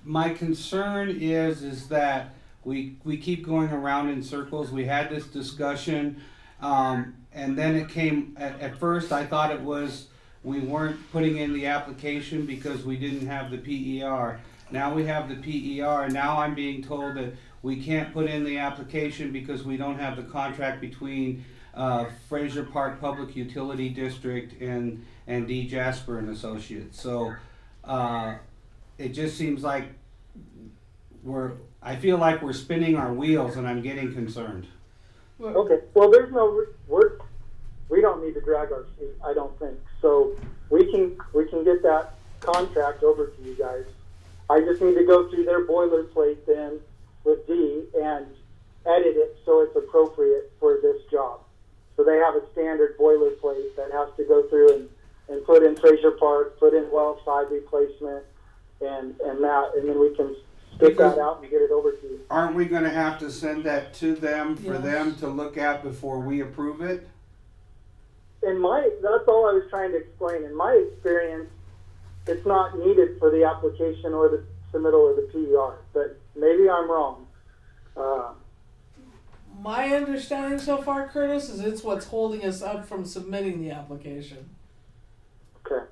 my concern is that we keep going around in circles. We had this discussion, and then it came, at first I thought it was, we weren't putting in the application because we didn't have the PER. Now we have the PER, and now I'm being told that we can't put in the application because we don't have the contract between Fraser Park Public Utility District and D. Jasper and Associates. So it just seems like I feel like we're spinning our wheels, and I'm getting concerned. Okay, well, there's no, we don't need to drag our feet, I don't think. So we can get that contract over to you guys. I just need to go through their boilerplate then with D and edit it so it's appropriate for this job. So they have a standard boilerplate that has to go through and put in Fraser Park, put in well side replacement, and that, and then we can spit that out and get it over to you. Aren't we gonna have to send that to them for Yes. them to look at before we approve it? That's all I was trying to explain. In my experience, it's not needed for the application or the submittal of the PER, but maybe I'm wrong. My understanding so far, Curtis, is it's what's holding us up from submitting the application. Okay.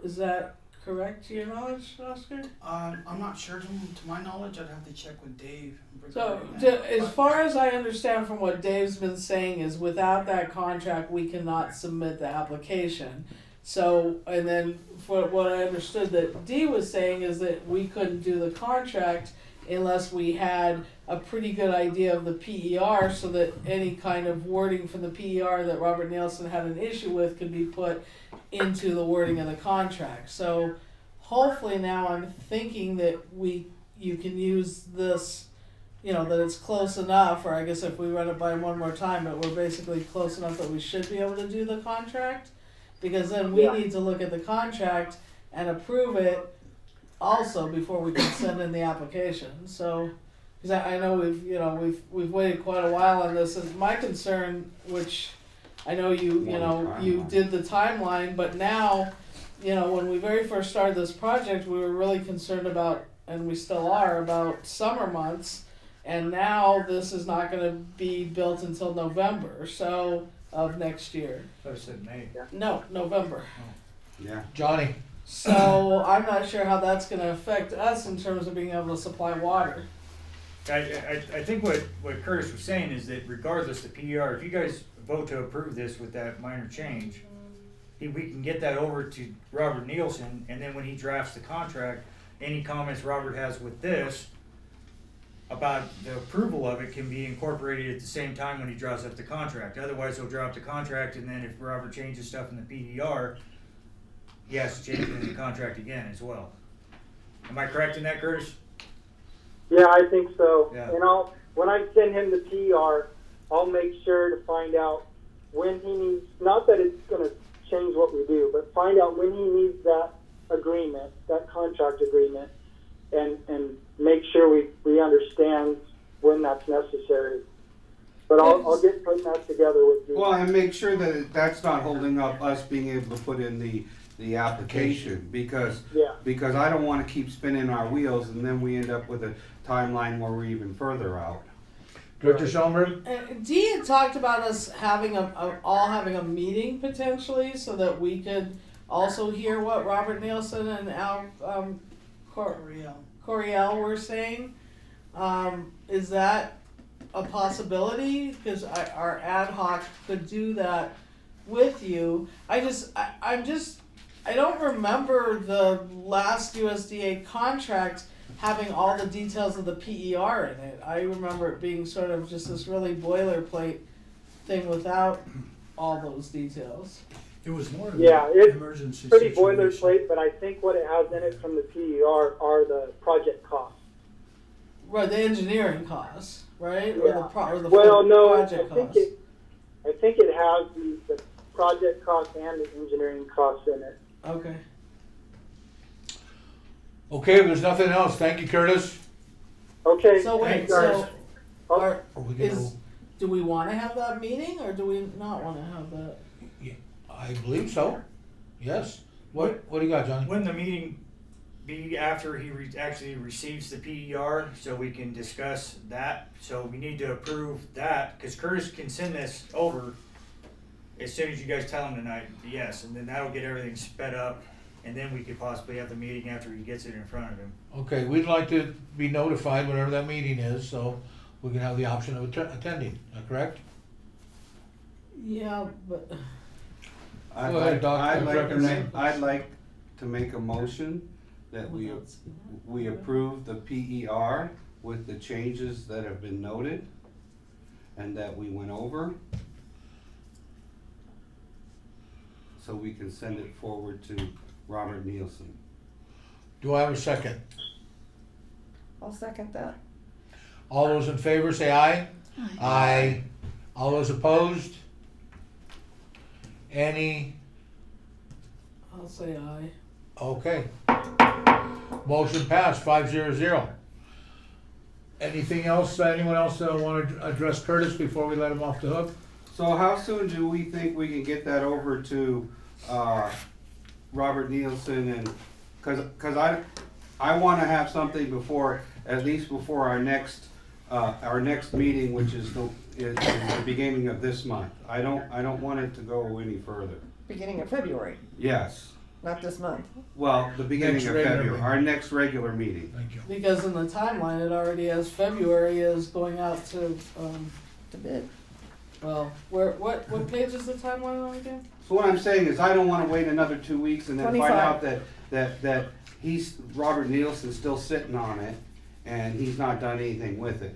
Is that correct to your knowledge, Oscar? I'm not sure. To my knowledge, I'd have to check with Dave. So, regarding that. as far as I understand from what Dave's been saying, is without that contract, we cannot submit the application. So, and then for what I understood that Dee was saying is that we couldn't do the contract unless we had a pretty good idea of the PER, so that any kind of wording from the PER that Robert Nielsen had an issue with could be put into the wording of the contract. So hopefully now I'm thinking that you can use this, that it's close enough, or I guess if we run it by one more time, but we're basically close enough that we should be able to do the contract, because then we need to look at the contract and approve it also before we can send in the application. So, because I know we've waited quite a while on this, and my concern, which I know you did the timeline, but now, when we very first started this project, we were really concerned about, and we still are, about summer months, and now this is not going to be built until November of next year. I said May. No, November. Yeah. Johnny, So I'm not sure how that's going to affect us in terms of being able to supply water. I think what Curtis was saying is that regardless the PER, if you guys vote to approve this with that minor change, we can get that over to Robert Nielsen, and then when he drafts the contract, any comments Robert has with this about the approval of it can be incorporated at the same time when he draws up the contract. Otherwise, he'll draw up the contract, and then if Robert changes stuff in the PER, he has to change it in the contract again as well. Am I correct in that, Curtis? Yeah, I think so. Yeah. And when I send him the PER, I'll make sure to find out when he needs, not that it's going to change what we do, but find out when he needs that agreement, that contract agreement, and make sure we understand when that's necessary. But I'll get putting that together with you. Well, and make sure that that's not holding up us being able to put in the application, because I don't want to keep spinning our wheels and then we end up with a timeline where we're even further out. Director Schoenberg? Dee had talked about us having all having a meeting potentially, so that we could also hear what Robert Nielsen and Al Coriel were saying. Is that a possibility? Because our ad hoc could do that with you. I don't remember the last USDA contract having all the details of the PER in it. I remember it being sort of just this really boilerplate thing without all those details. It was more of it's an emergency pretty situation. boilerplate, but I think what it has in it from the PER are the project costs. Right, the engineering costs, right? Yeah. Or the Well, no, I project think costs. I think it has the project costs and the engineering costs in it. Okay. Okay, if there's nothing else, thank you, Curtis. Okay. So wait, thanks, guys. so Are we gonna, do we want to have that meeting, or do we not want to have that? I believe so. Yes. What do you got, Johnny? When the meeting be after he actually receives the PER, so we can discuss that. So we need to approve that, because Curtis can send this over as soon as you guys tell him tonight, yes, and then that'll get everything sped up, and then we could possibly have the meeting after he gets it in front of him. Okay, we'd like to be notified whenever that meeting is, so we can have the option of attending, correct? Yeah, but I'd Go ahead, like, Doc. I'd like to make a motion that we approve the PER with the changes that have been noted and that we went over, so we can send it forward to Robert Nielsen. Do I have a second? I'll second that. All those in favor say aye. Aye. Aye. All those opposed? Any? I'll say aye. Okay. Motion passed, 5-0. Anything else, anyone else want to address Curtis before we let him off the hook? So how soon do we think we can get that over to Robert Nielsen? And cause I want to have something before, at least before our next meeting, which is the beginning of this month. I don't want it to go any further. Beginning of February, Yes. not this month. Well, the beginning Next of regular February, meeting. our next regular meeting. Thank you. Because in the timeline, it already has February is going out to, To bid. well, what page is the timeline on again? So what I'm saying is I don't want to wait another 2 weeks and then find 25. out that Robert Nielsen's still sitting on it and he's not done anything with it.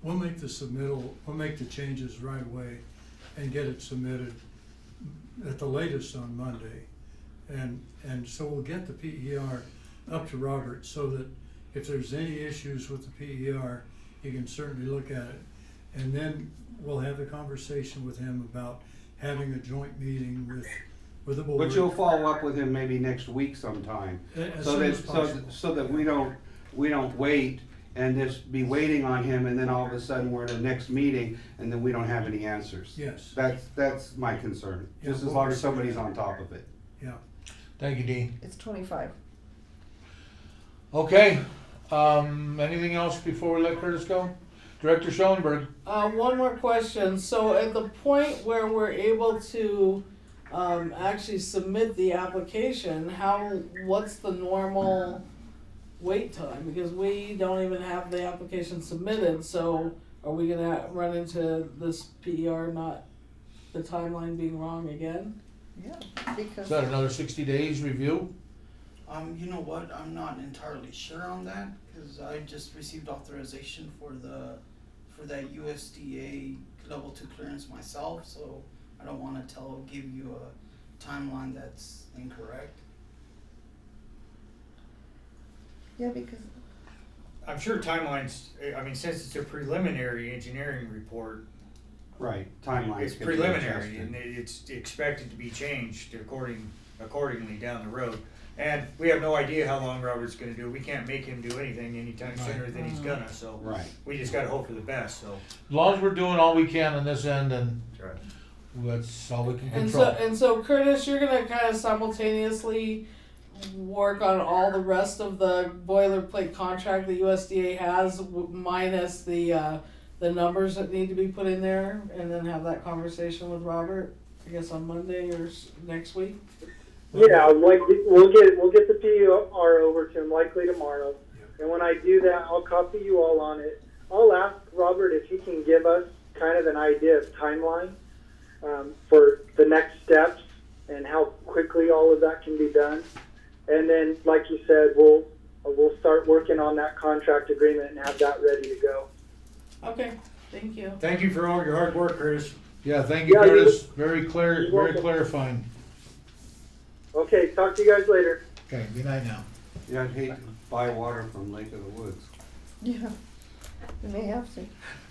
We'll make the submittal, we'll make the changes right away and get it submitted at the latest on Monday. And so we'll get the PER up to Robert so that if there's any issues with the PER, he can certainly look at it. And then we'll have the conversation with him about having a joint meeting with the board. But you'll follow up with him maybe next week sometime. As So soon that, as possible. so that we don't wait and just be waiting on him and then all of a sudden we're in the next meeting and then we don't have any answers. Yes, That's my concern, Yeah, just as we'll long as pursue somebody's that. on top of it. yeah. Thank you, Dean. It's 25. Okay, anything else before we let Curtis go? Director Schoenberg? One more question. So at the point where we're able to actually submit the application, what's the normal wait time? Because we don't even have the application submitted, so are we gonna run into this PER the timeline being wrong again? Yeah, Is because that another 60 days review? You know what, I'm not entirely sure on that, cause I just received authorization for that USDA level 2 clearance myself, so I don't wanna give you a timeline that's incorrect. yeah, because I'm sure timelines, I mean, since it's a preliminary engineering report, Right, timelines. it's can be preliminary adjusted. and it's expected to be changed accordingly down the road. And we have no idea how long Robert's gonna do. We can't make him do anything anytime sooner than he's gonna, so Right. we just gotta hope for the best, so. As long as we're doing all we can on this end, and That's right. that's all we can And control. so Curtis, you're gonna kind of simultaneously work on all the rest of the boilerplate contract the USDA has, minus the numbers that need to be put in there, and then have that conversation with Robert, I guess on Monday or next week. Yeah, like we'll get the PER over to him likely tomorrow, and when I do that, I'll copy you all on it. I'll ask Robert if he can give us kind of an idea of timeline for the next steps and how quickly all of that can be done, and then, like you said, we'll start working on that contract agreement and have that ready to go. Okay, thank you. Thank you for all your hard work, Curtis. Yeah, thank you, Yeah, Curtis. Very clear, you're very welcome. clarifying. Okay, talk to you guys later. Okay, good night now. Yeah, I'd hate to buy water from Lake of the Woods. yeah, we may have to.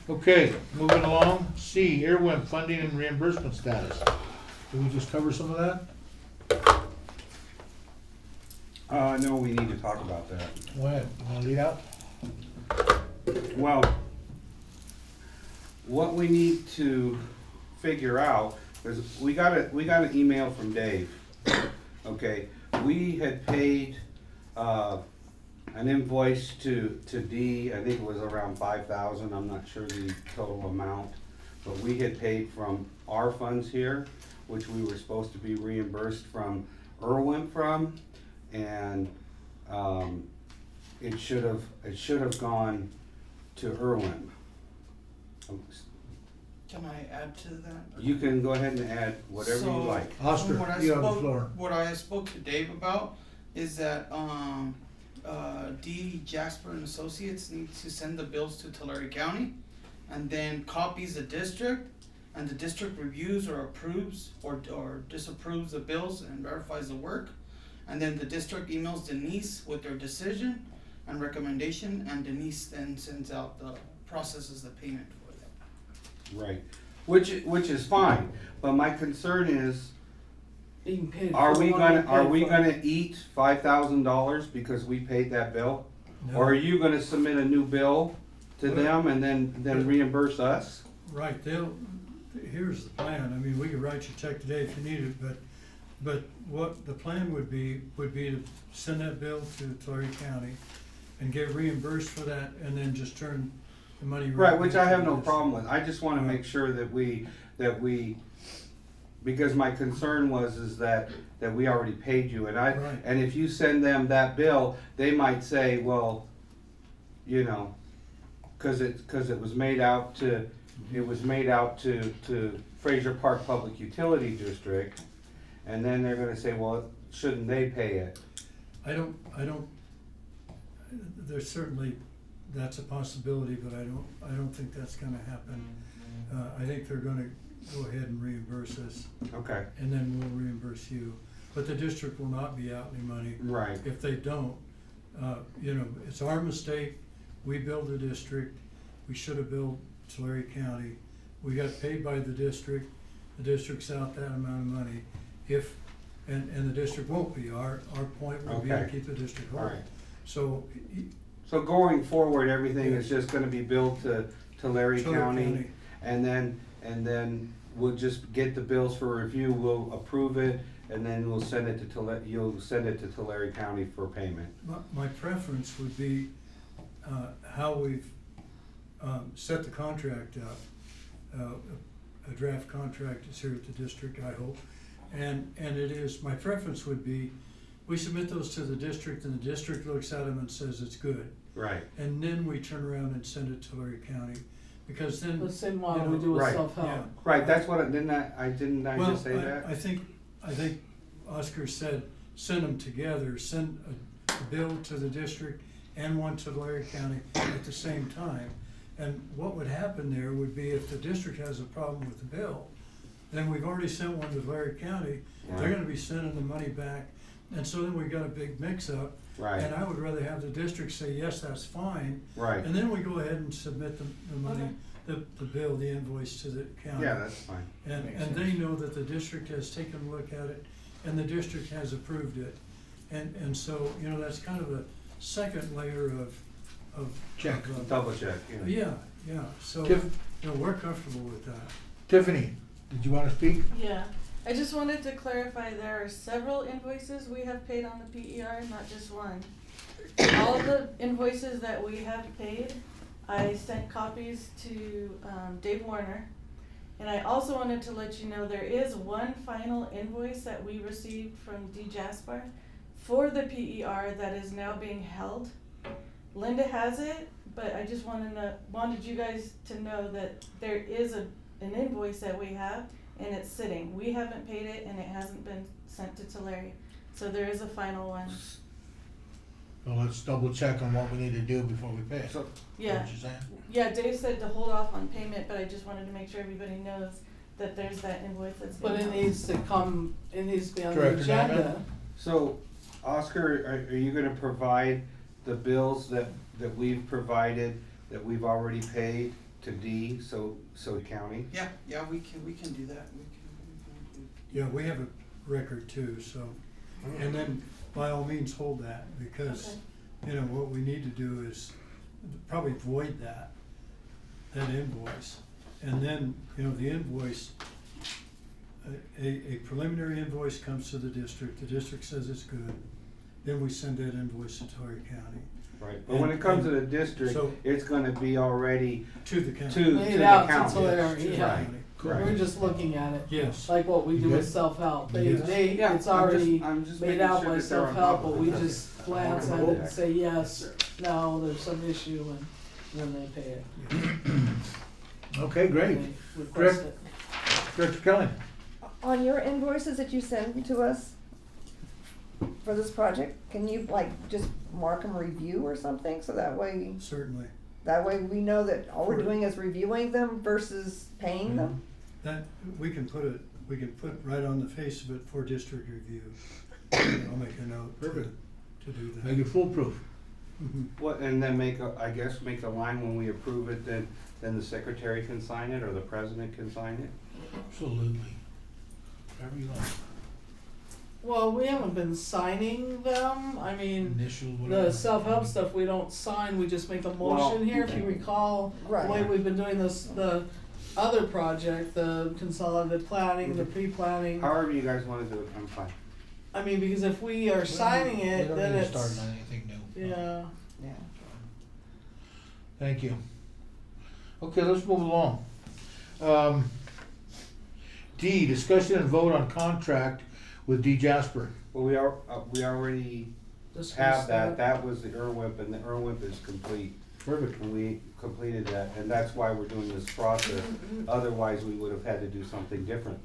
Okay, moving along. C, Earwimp funding and reimbursement status. Did we just cover some of that? No, we need to talk about that. Go ahead, you wanna lead out? Well, what we need to figure out is we got an email from Dave. Okay, we had paid an invoice to D, I think it was around 5,000, I'm not sure the total amount. But we had paid from our funds here, which we were supposed to be reimbursed from Irwin from, and, it should have gone to Irwin. Can I add to that? You can go ahead and add whatever you like. Oscar, What I you have the spoke- floor. What I spoke to Dave about is that D. Jasper and Associates needs to send the bills to Tulare County, and then copies the district, and the district reviews or approves or disapproves the bills and verifies the work, and then the district emails Denise with their decision and recommendation, and Denise then sends out processes the payment for them. Right, which is fine, but my concern is, Being paid are for we what gonna, we are paid we for. gonna eat $5,000 because we paid that bill? No. Or are you gonna submit a new bill to them and then reimburse us? Right, here's the plan, I mean, we could write you a check today if you need it, but what the plan would be to send that bill to Tulare County and get reimbursed for that, and then just turn the money. Right, which I have no into this. problem with, I just wanna make sure that we, because my concern is that we already paid you, and Right. and if you send them that bill, they might say, well, you know, cause it was made out to, Fraser Park Public Utility District, and then they're gonna say, well, shouldn't they pay it? I don't, there's certainly, that's a possibility, but I don't think that's gonna happen. I think they're gonna go ahead and reimburse us, Okay, and then we'll reimburse you. But the district will not be out any money. right, If they don't, you know, it's our mistake, we billed the district, we should have billed Tulare County. We got paid by the district's out that amount of money. And the district won't be, our point would be to Okay. keep the district whole. alright. So, So going forward, everything is just gonna be billed to Larry Tulare County, County. and then we'll just get the bills for review, we'll approve it, and then we'll send it to you'll send it to Tulare County for payment. My preference would be, how we've, set the contract up. A draft contract is here at the district, I hope. And it is, my preference would be, we submit those to the district, and the district looks at them and says it's good. Right. And then we turn around and send it to Tulare County, because then. The same model you we know, do with right, self-help. yeah. Right, that's what, didn't I just say that? I think Oscar said, send them together, send a bill to the district and one to Tulare County at the same time. And what would happen there would be, if the district has a problem with the bill, then we've already sent one to Tulare County, they're Right. gonna be sending the money back, and so then we've got a big mix-up. Right. And I would rather have the district say, yes, that's fine, Right, and then we go ahead and submit the money, the bill, the invoice to the county. yeah, that's fine. And they know that the district has taken a look at it, and the district has approved it. And so, you know, that's kind of a second layer of. Check. Double check, yeah. Yeah, so, Tiff- you know, we're comfortable with that. Tiffany, did you wanna speak? Yeah, I just wanted to clarify, there are several invoices we have paid on the PER, not just one. All the invoices that we have paid, I sent copies to Dave Warner. And I also wanted to let you know there is one final invoice that we received from D. Jasper for the PER that is now being held. Linda has it, but I just wanted you guys to know that there is an invoice that we have, and it's sitting. We haven't paid it, and it hasn't been sent to Tulare. So there is a final one. Well, let's double check on what we need to do before we pay it. So, Is that Yeah, what you're saying? yeah, Dave said to hold off on payment, but I just wanted to make sure everybody knows that there's that invoice that's being But it held. needs to come, it needs to be on the Correct, agenda. amendment? So, Oscar, are you gonna provide the bills that we've provided, that we've already paid to D, so county? Yeah, we can do that. We can. Yeah, we have a record too, so, and then by all means hold that, because, you know, what we need to do is probably void that invoice. And then, you know, the invoice, a preliminary invoice comes to the district says it's good, then we send that invoice to Torrey County, Right, but when it comes to the district, So- it's gonna be already to the county. to Laid the out, county. so they're- To the yeah. county. We're just looking at it, Yes. like what we do with Good. self-help. Yes. It's already I'm just made making out sure by that they're on self-help, top but of we it. just glance at it and say, yes, no, there's some issue, and then they pay it. Okay, great. They request Rick? it. Director Kelly? On your invoices that you send to us for this project, can you like just mark them review or something, so Certainly. that way we know that all we're doing is reviewing them versus paying them? That, we can put right on the face of it for district review. I'll make a note Perfect. to do that. Make it foolproof. Mhm. What, and then make a line when we approve it, then the secretary can sign it, or the president can sign it? Absolutely. Whatever you like. Well, we haven't been signing them, I mean, Initial, whatever. the self-help stuff, we don't sign, we just make a motion here, if you recall, the way Right. we've been doing this, the other project, the consolidated planning, the pre-planning. However you guys wanna do it, I'm fine. I mean, because if we are signing We it, don't then need to it's, start on anything new. yeah. Yeah. Thank you. Okay, let's move along. D, discussion and vote on contract with D Jasper. Well, we already Discuss have that was the IRWIP, and the IRWIP is complete, Perfect. and we completed that, and that's why we're doing this process. Otherwise, we would have had to do something different.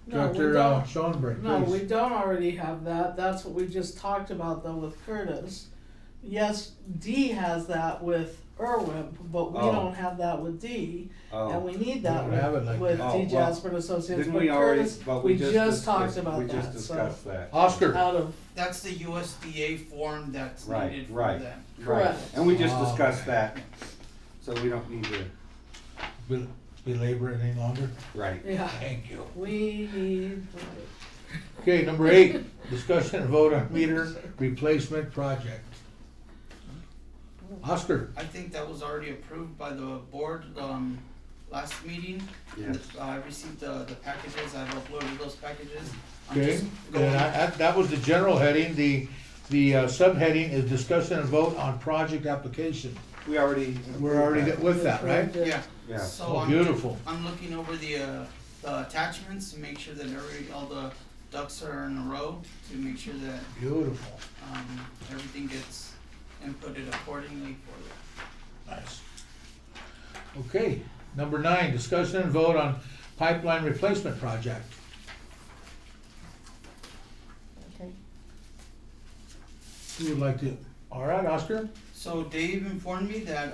No, we Director don't. Schoenberg, No, we please. don't already have that, that's what we just talked about though with Curtis. Yes, D has that with IRWIP, but we Oh. don't have that with D, and Oh, we need We that don't have it like with that. Oh, D well, Jasper and Associates, didn't but we already, Curtis, but we we just just talked discussed, about we just that, discussed so. that. Oscar. Out of, That's the USDA form that's Right, needed for right. that. Right, Correct. and we just Oh, discussed okay. that, so we don't need to, Belabor it any longer? right. yeah, Thank you. we need, Okay, number 8, discussion and vote on meter replacement project. Oscar? I think that was already approved by the board, last meeting. Yes. I received the packages, I've uploaded those packages. I'm Okay, just and going- that was the general heading, the subheading is discussion and vote on project application. We already. We're already with that, right? Yeah. Yeah. So Oh, I'm beautiful. I'm looking over the attachments to make sure that all the ducks are in a row, to make sure that, Beautiful, everything gets inputted accordingly for nice. Okay, number 9, discussion and vote on pipeline replacement project. Okay. Who would like to, all right, Oscar? So Dave informed me that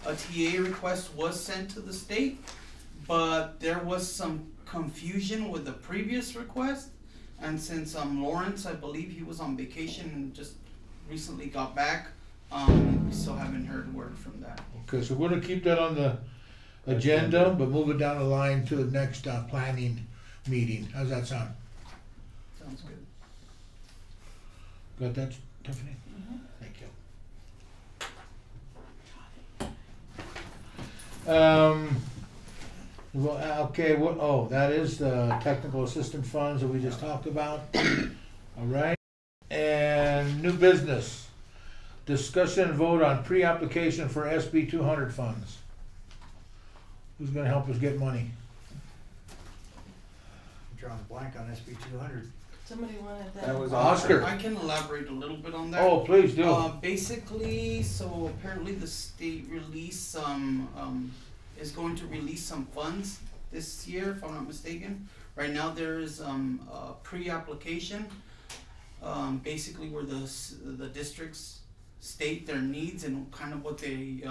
a TA request was sent to the state, but there was some confusion with the previous request. And since Lawrence, I believe he was on vacation and just recently got back, we still haven't heard word from that. Okay, so we're gonna keep that on the agenda, but move it down the line to the next planning meeting. How's that sound? Sounds good. Got that, Tiffany? Thank you. Well, okay, that is the technical assistant funds that we just talked about. All right, and new business. Discussion and vote on pre-application for SB 200 funds. Who's gonna help us get money? Drawing a blank on SB 200. Somebody wanted that. That was Oscar. I can elaborate a little bit on that. Oh, please do. Basically, so apparently the state released some, is going to release some funds this year, if I'm not mistaken. Right now, there is, a pre-application, basically where the districts state their needs and kind of what they,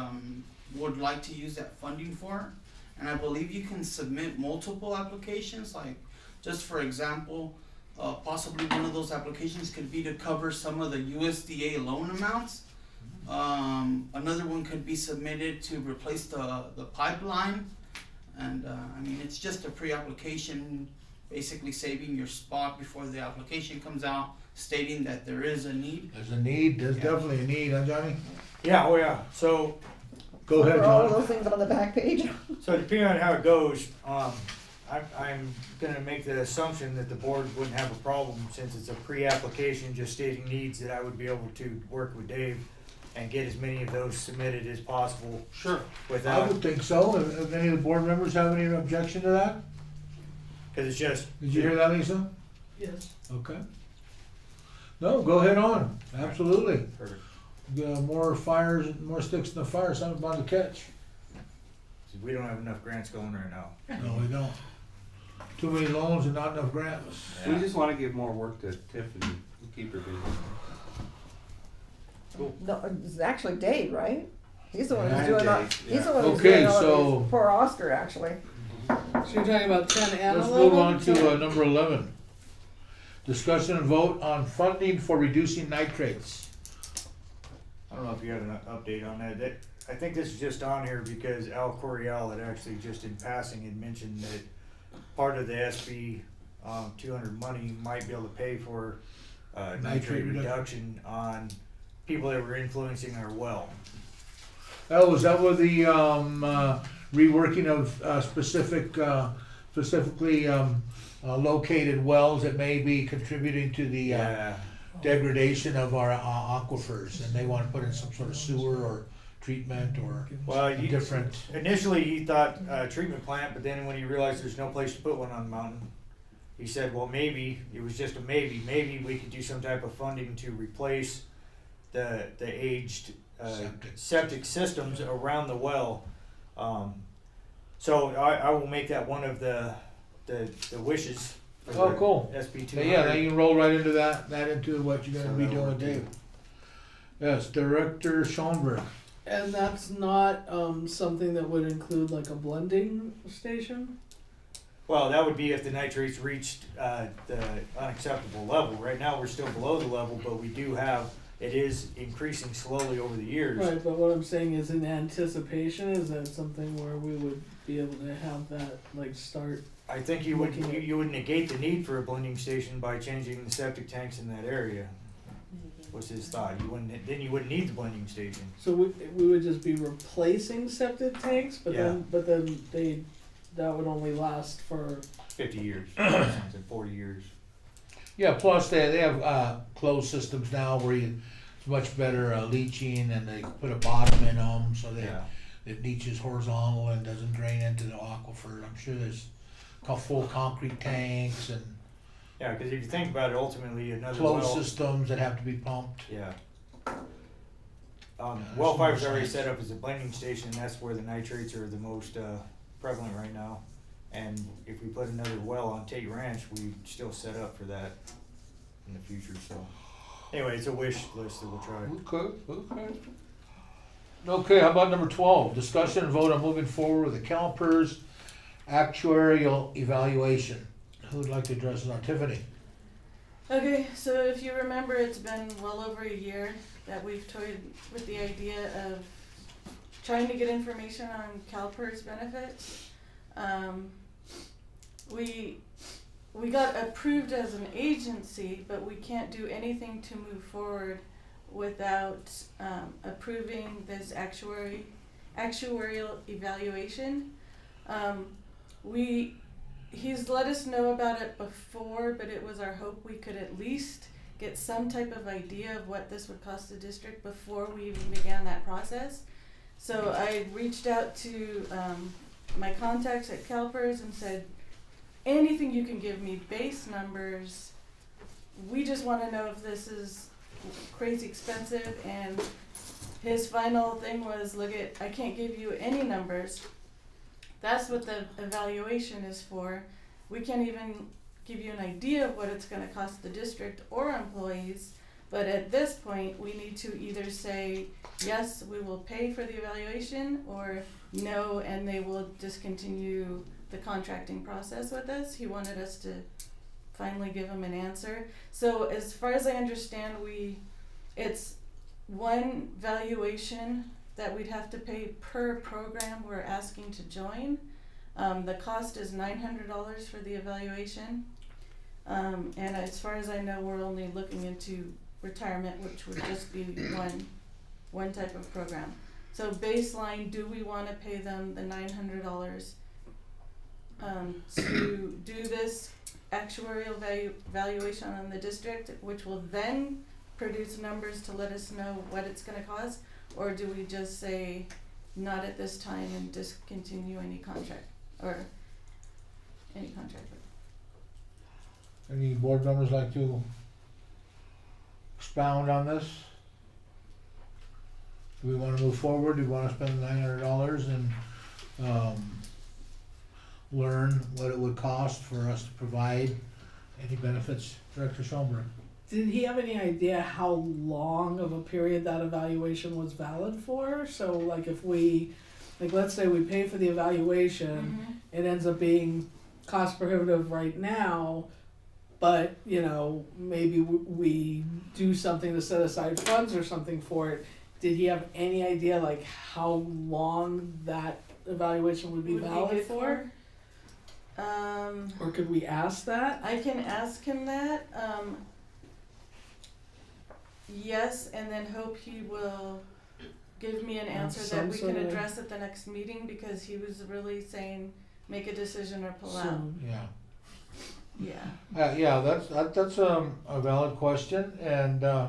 would like to use that funding for. And I believe you can submit multiple applications, like, just for example, possibly one of those applications could be to cover some of the USDA loan amounts. Another one could be submitted to replace the pipeline. And, I mean, it's just a pre-application, basically saving your spot before the application comes out, stating that there is a need. There's a need, there's definitely a need, huh, Johnny? Yeah, oh yeah. So, Go ahead, For all of John. those things on the back page. so depending on how it goes, I I'm gonna make the assumption that the board wouldn't have a problem, since it's a pre-application just stating needs, that I would be able to work with Dave and get as many of those submitted as possible Sure. I without, would think so. If any of the board members have any objection to that? cause it's just. Did you hear that, Lisa? Yes. Okay. No, go ahead on. Absolutely. Perfect. More fires, more sticks in the fire, something about to catch. We don't have enough grants going right now. No, we don't. Too many loans and not enough grants. We just wanna give more work to Tiffany, keep her busy. No, it's actually Dave, right? He's the one who's Yeah, doing all, Dave, he's the yeah. one who's Okay, doing all so- these, poor Oscar, actually. So you're talking about 10 and 11? Let's move on to number 11. Discussion and vote on funding for reducing nitrates. I don't know if you have an update on that. I think this is just on here because Al Coryell had actually just in passing had mentioned that part of the SB 200 money might be able to pay for nitrate reduction on people that were influencing our well. Oh, is that with the reworking of specifically located wells that may be contributing to the Yeah. degradation of our aquifers, and they want to put in some sort of sewer or treatment or Well, a different. initially he thought treatment plant, but then when he realized there's no place to put one on the mountain, he said, well, maybe, it was just a maybe we could do some type of funding to replace the aged septic systems around the well. So I will make that one of the wishes. for Oh, the cool. SB 200. Yeah, now you can roll right into that into what you're gonna So be that'll doing, work, Dave. too. Yes, Director Schoenberg. And that's not something that would include like a blending station? Well, that would be if the nitrates reached the unacceptable level. Right now, we're still below the level, but we do have, it is increasing slowly over the years. Right, but what I'm saying is in anticipation, is that something where we would be able to have that like start? I think you would, Looking at- you would negate the need for a blending station by changing the septic tanks in that area, was his thought. Then you wouldn't need the blending station. So we would just be replacing septic tanks, but Yeah. then that would only last for 50 years, something, 40 years. Yeah, plus they have closed systems now where it's much better leaching, and they put a bottom in them so that it leaches horizontal and doesn't drain into the aquifer. I'm sure there's full concrete tanks and Yeah, because if you think about it, ultimately another closed well. systems that have to be pumped. Yeah. Yeah, Well that fiber's makes already sense. set up as a blending station, and that's where the nitrates are the most prevalent right now. And if we put another well on Tate Ranch, we still set up for that in the future. So anyway, it's a wish list that we'll try. Okay. Okay, how about number 12? Discussion and vote on moving forward with the CalPERS actuarial evaluation. Who would like to address it? Now, Tiffany. Okay, so if you remember, it's been well over a year that we've toyed with the idea of trying to get information on CalPERS benefits. We got approved as an agency, but we can't do anything to move forward without approving this actuarial evaluation. He's let us know about it before, but it was our hope we could at least get some type of idea of what this would cost the district before we even began that process. So I reached out to my contacts at CalPERS and said, anything you can give me, base numbers, we just want to know if this is crazy expensive. And his final thing was, look, I can't give you any numbers. That's what the evaluation is for. We can't even give you an idea of what it's going to cost the district or employees, but at this point we need to either say yes, we will pay for the evaluation, or no, and they will discontinue the contracting process with us. He wanted us to finally give him an answer. So as far as I understand, it's one valuation that we'd have to pay per program we're asking to join. The cost is $900 for the evaluation. And as far as I know, we're only looking into retirement, which would just be one type of program. So baseline, do we want to pay them the $900 to do this actuarial valuation on the district, which will then produce numbers to let us know what it's gonna cost? Or do we just say, not at this time and discontinue any contract, or any contract? Any board members like to expound on this? Do we wanna move forward? Do we wanna spend $900 and, learn what it would cost for us to provide any benefits? Director Schoenberg? Did he have any idea how long of a period that evaluation was valid for? So like if we, like let's say we pay for the evaluation, it ends up being cost prohibitive right now, but you know, maybe we do something to set aside funds or something for it. Did he have any idea like how long that evaluation would be valid for? Or could we ask that? I can ask him that, yes, and then hope he will give me an answer that we can address at the next meeting, because he was really saying, make a decision or pull out. Yeah. Yeah. Yeah, that's a valid question, and, I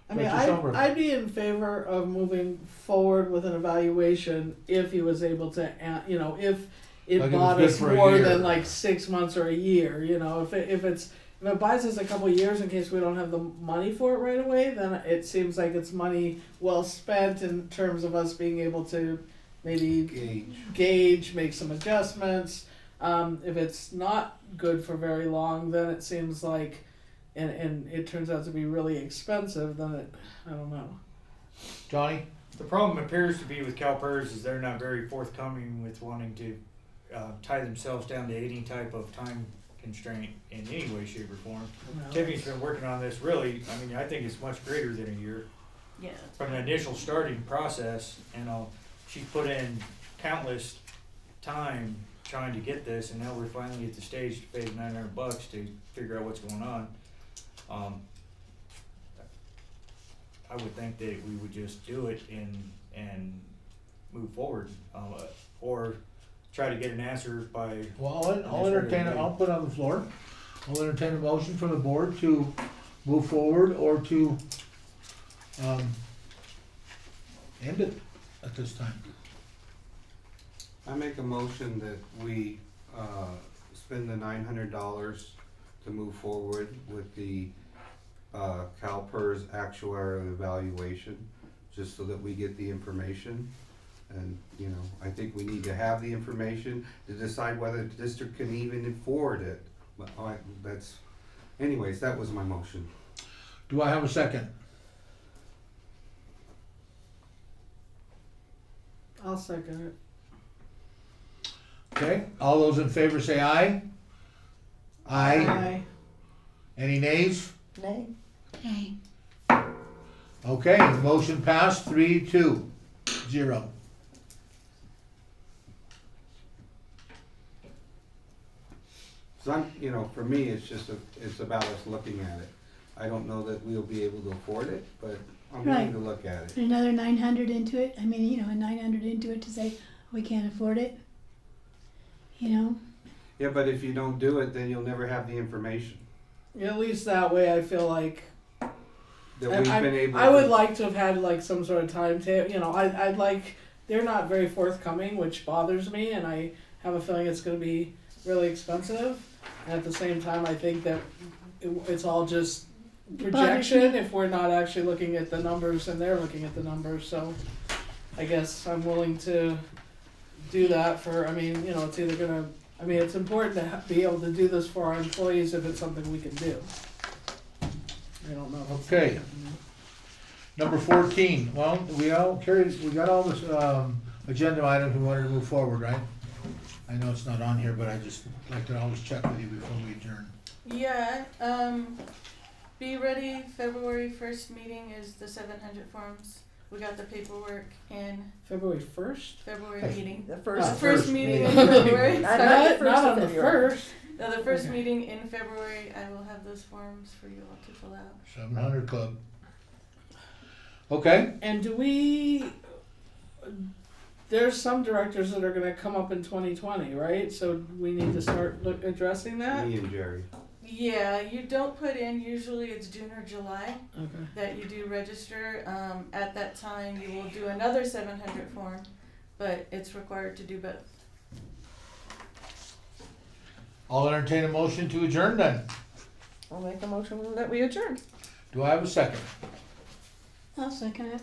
mean, Director Schoenberg? I'd be in favor of moving forward with an evaluation if he was able to, you know, if it Like it was bought good us for a more year. than like 6 months or a year, you know, if it buys us a couple of years in case we don't have the money for it right away, then it seems like it's money well spent in terms of us being able to maybe gauge, make some adjustments. If it's not good for very long, then it seems like, and it turns out to be really expensive, then I don't know. Johnny? The problem appears to be with CalPERS is they're not very forthcoming with wanting to tie themselves down to any type of time constraint in any way, shape, or form. No. Tiffany's been working on this really, I mean, I think it's much greater than a year. Yeah. From the initial starting process, you know, she's put in countless time trying to get this, and now we're finally at the stage to pay $900 to figure out what's going on. I would think that we would just do it and move forward, or try to get an answer by. Well, I'll entertain it, I'll put it on the floor. I'll entertain a motion from the board to move forward or to, end it at this time. I make a motion that we, spend the $900 to move forward with the, CalPERS actuarial evaluation, just so that we get the information. And, you know, I think we need to have the information to decide whether the district can even afford it. But, anyways, that was my motion. Do I have a second? I'll second it. Okay, all those in favor say aye. Aye. Any nays? Nay. Okay. Okay, the motion passed 3-2-0. So I'm, you know, for me, it's about us looking at it. I don't know that we'll be able to afford it, but I'm willing to look at it. Put another 900 into it. I mean, you know, a 900 into it to say we can't afford it. You know. Yeah, but if you don't do it, then you'll never have the information At least that way I feel like that we've been able I to. would like to have had like some sort of timetable, you know, I'd like, they're not very forthcoming, which bothers me, and I have a feeling it's gonna be really expensive. And at the same time, I think that it's all just projection if we're not actually looking at the numbers and they're looking at the numbers, so I guess I'm willing to do that for, I mean, you know, it's either gonna, I mean, it's important to be able to do this for our employees if it's something we can do. I don't know. if it's Okay. something we can do. Number 14, well, we got all this, agenda items we wanted to move forward, right? I know it's not on here, but I just like to always check with you before we adjourn. Yeah, be ready, February 1st meeting is the 700 forms. We got the paperwork in February 1st? February Hey. meeting. The The first. first meeting in meeting. February. Not Sorry. the Not on the February. 1st. No, the first Okay. meeting in February, I will have those forms for you all to fill out. 700 Club. Okay, And do we, there's some directors that are gonna come up in 2020, right? So we need to start addressing that? Me and Jerry. Yeah, you don't put in, usually it's June or July Okay. that you do register. At that time, you will do another 700 form, but it's required to do both. I'll entertain a motion to adjourn then. I'll make a motion that we adjourn. Do I have a second? I'll second it.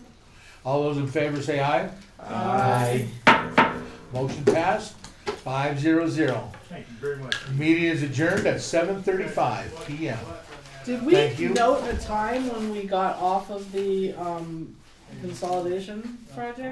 All those in favor say aye. Aye. Motion passed, 5-0-0. Thank you very much. Meeting is adjourned at 7:35 PM. Did we Thank you. note a time when we got off of the consolidation project?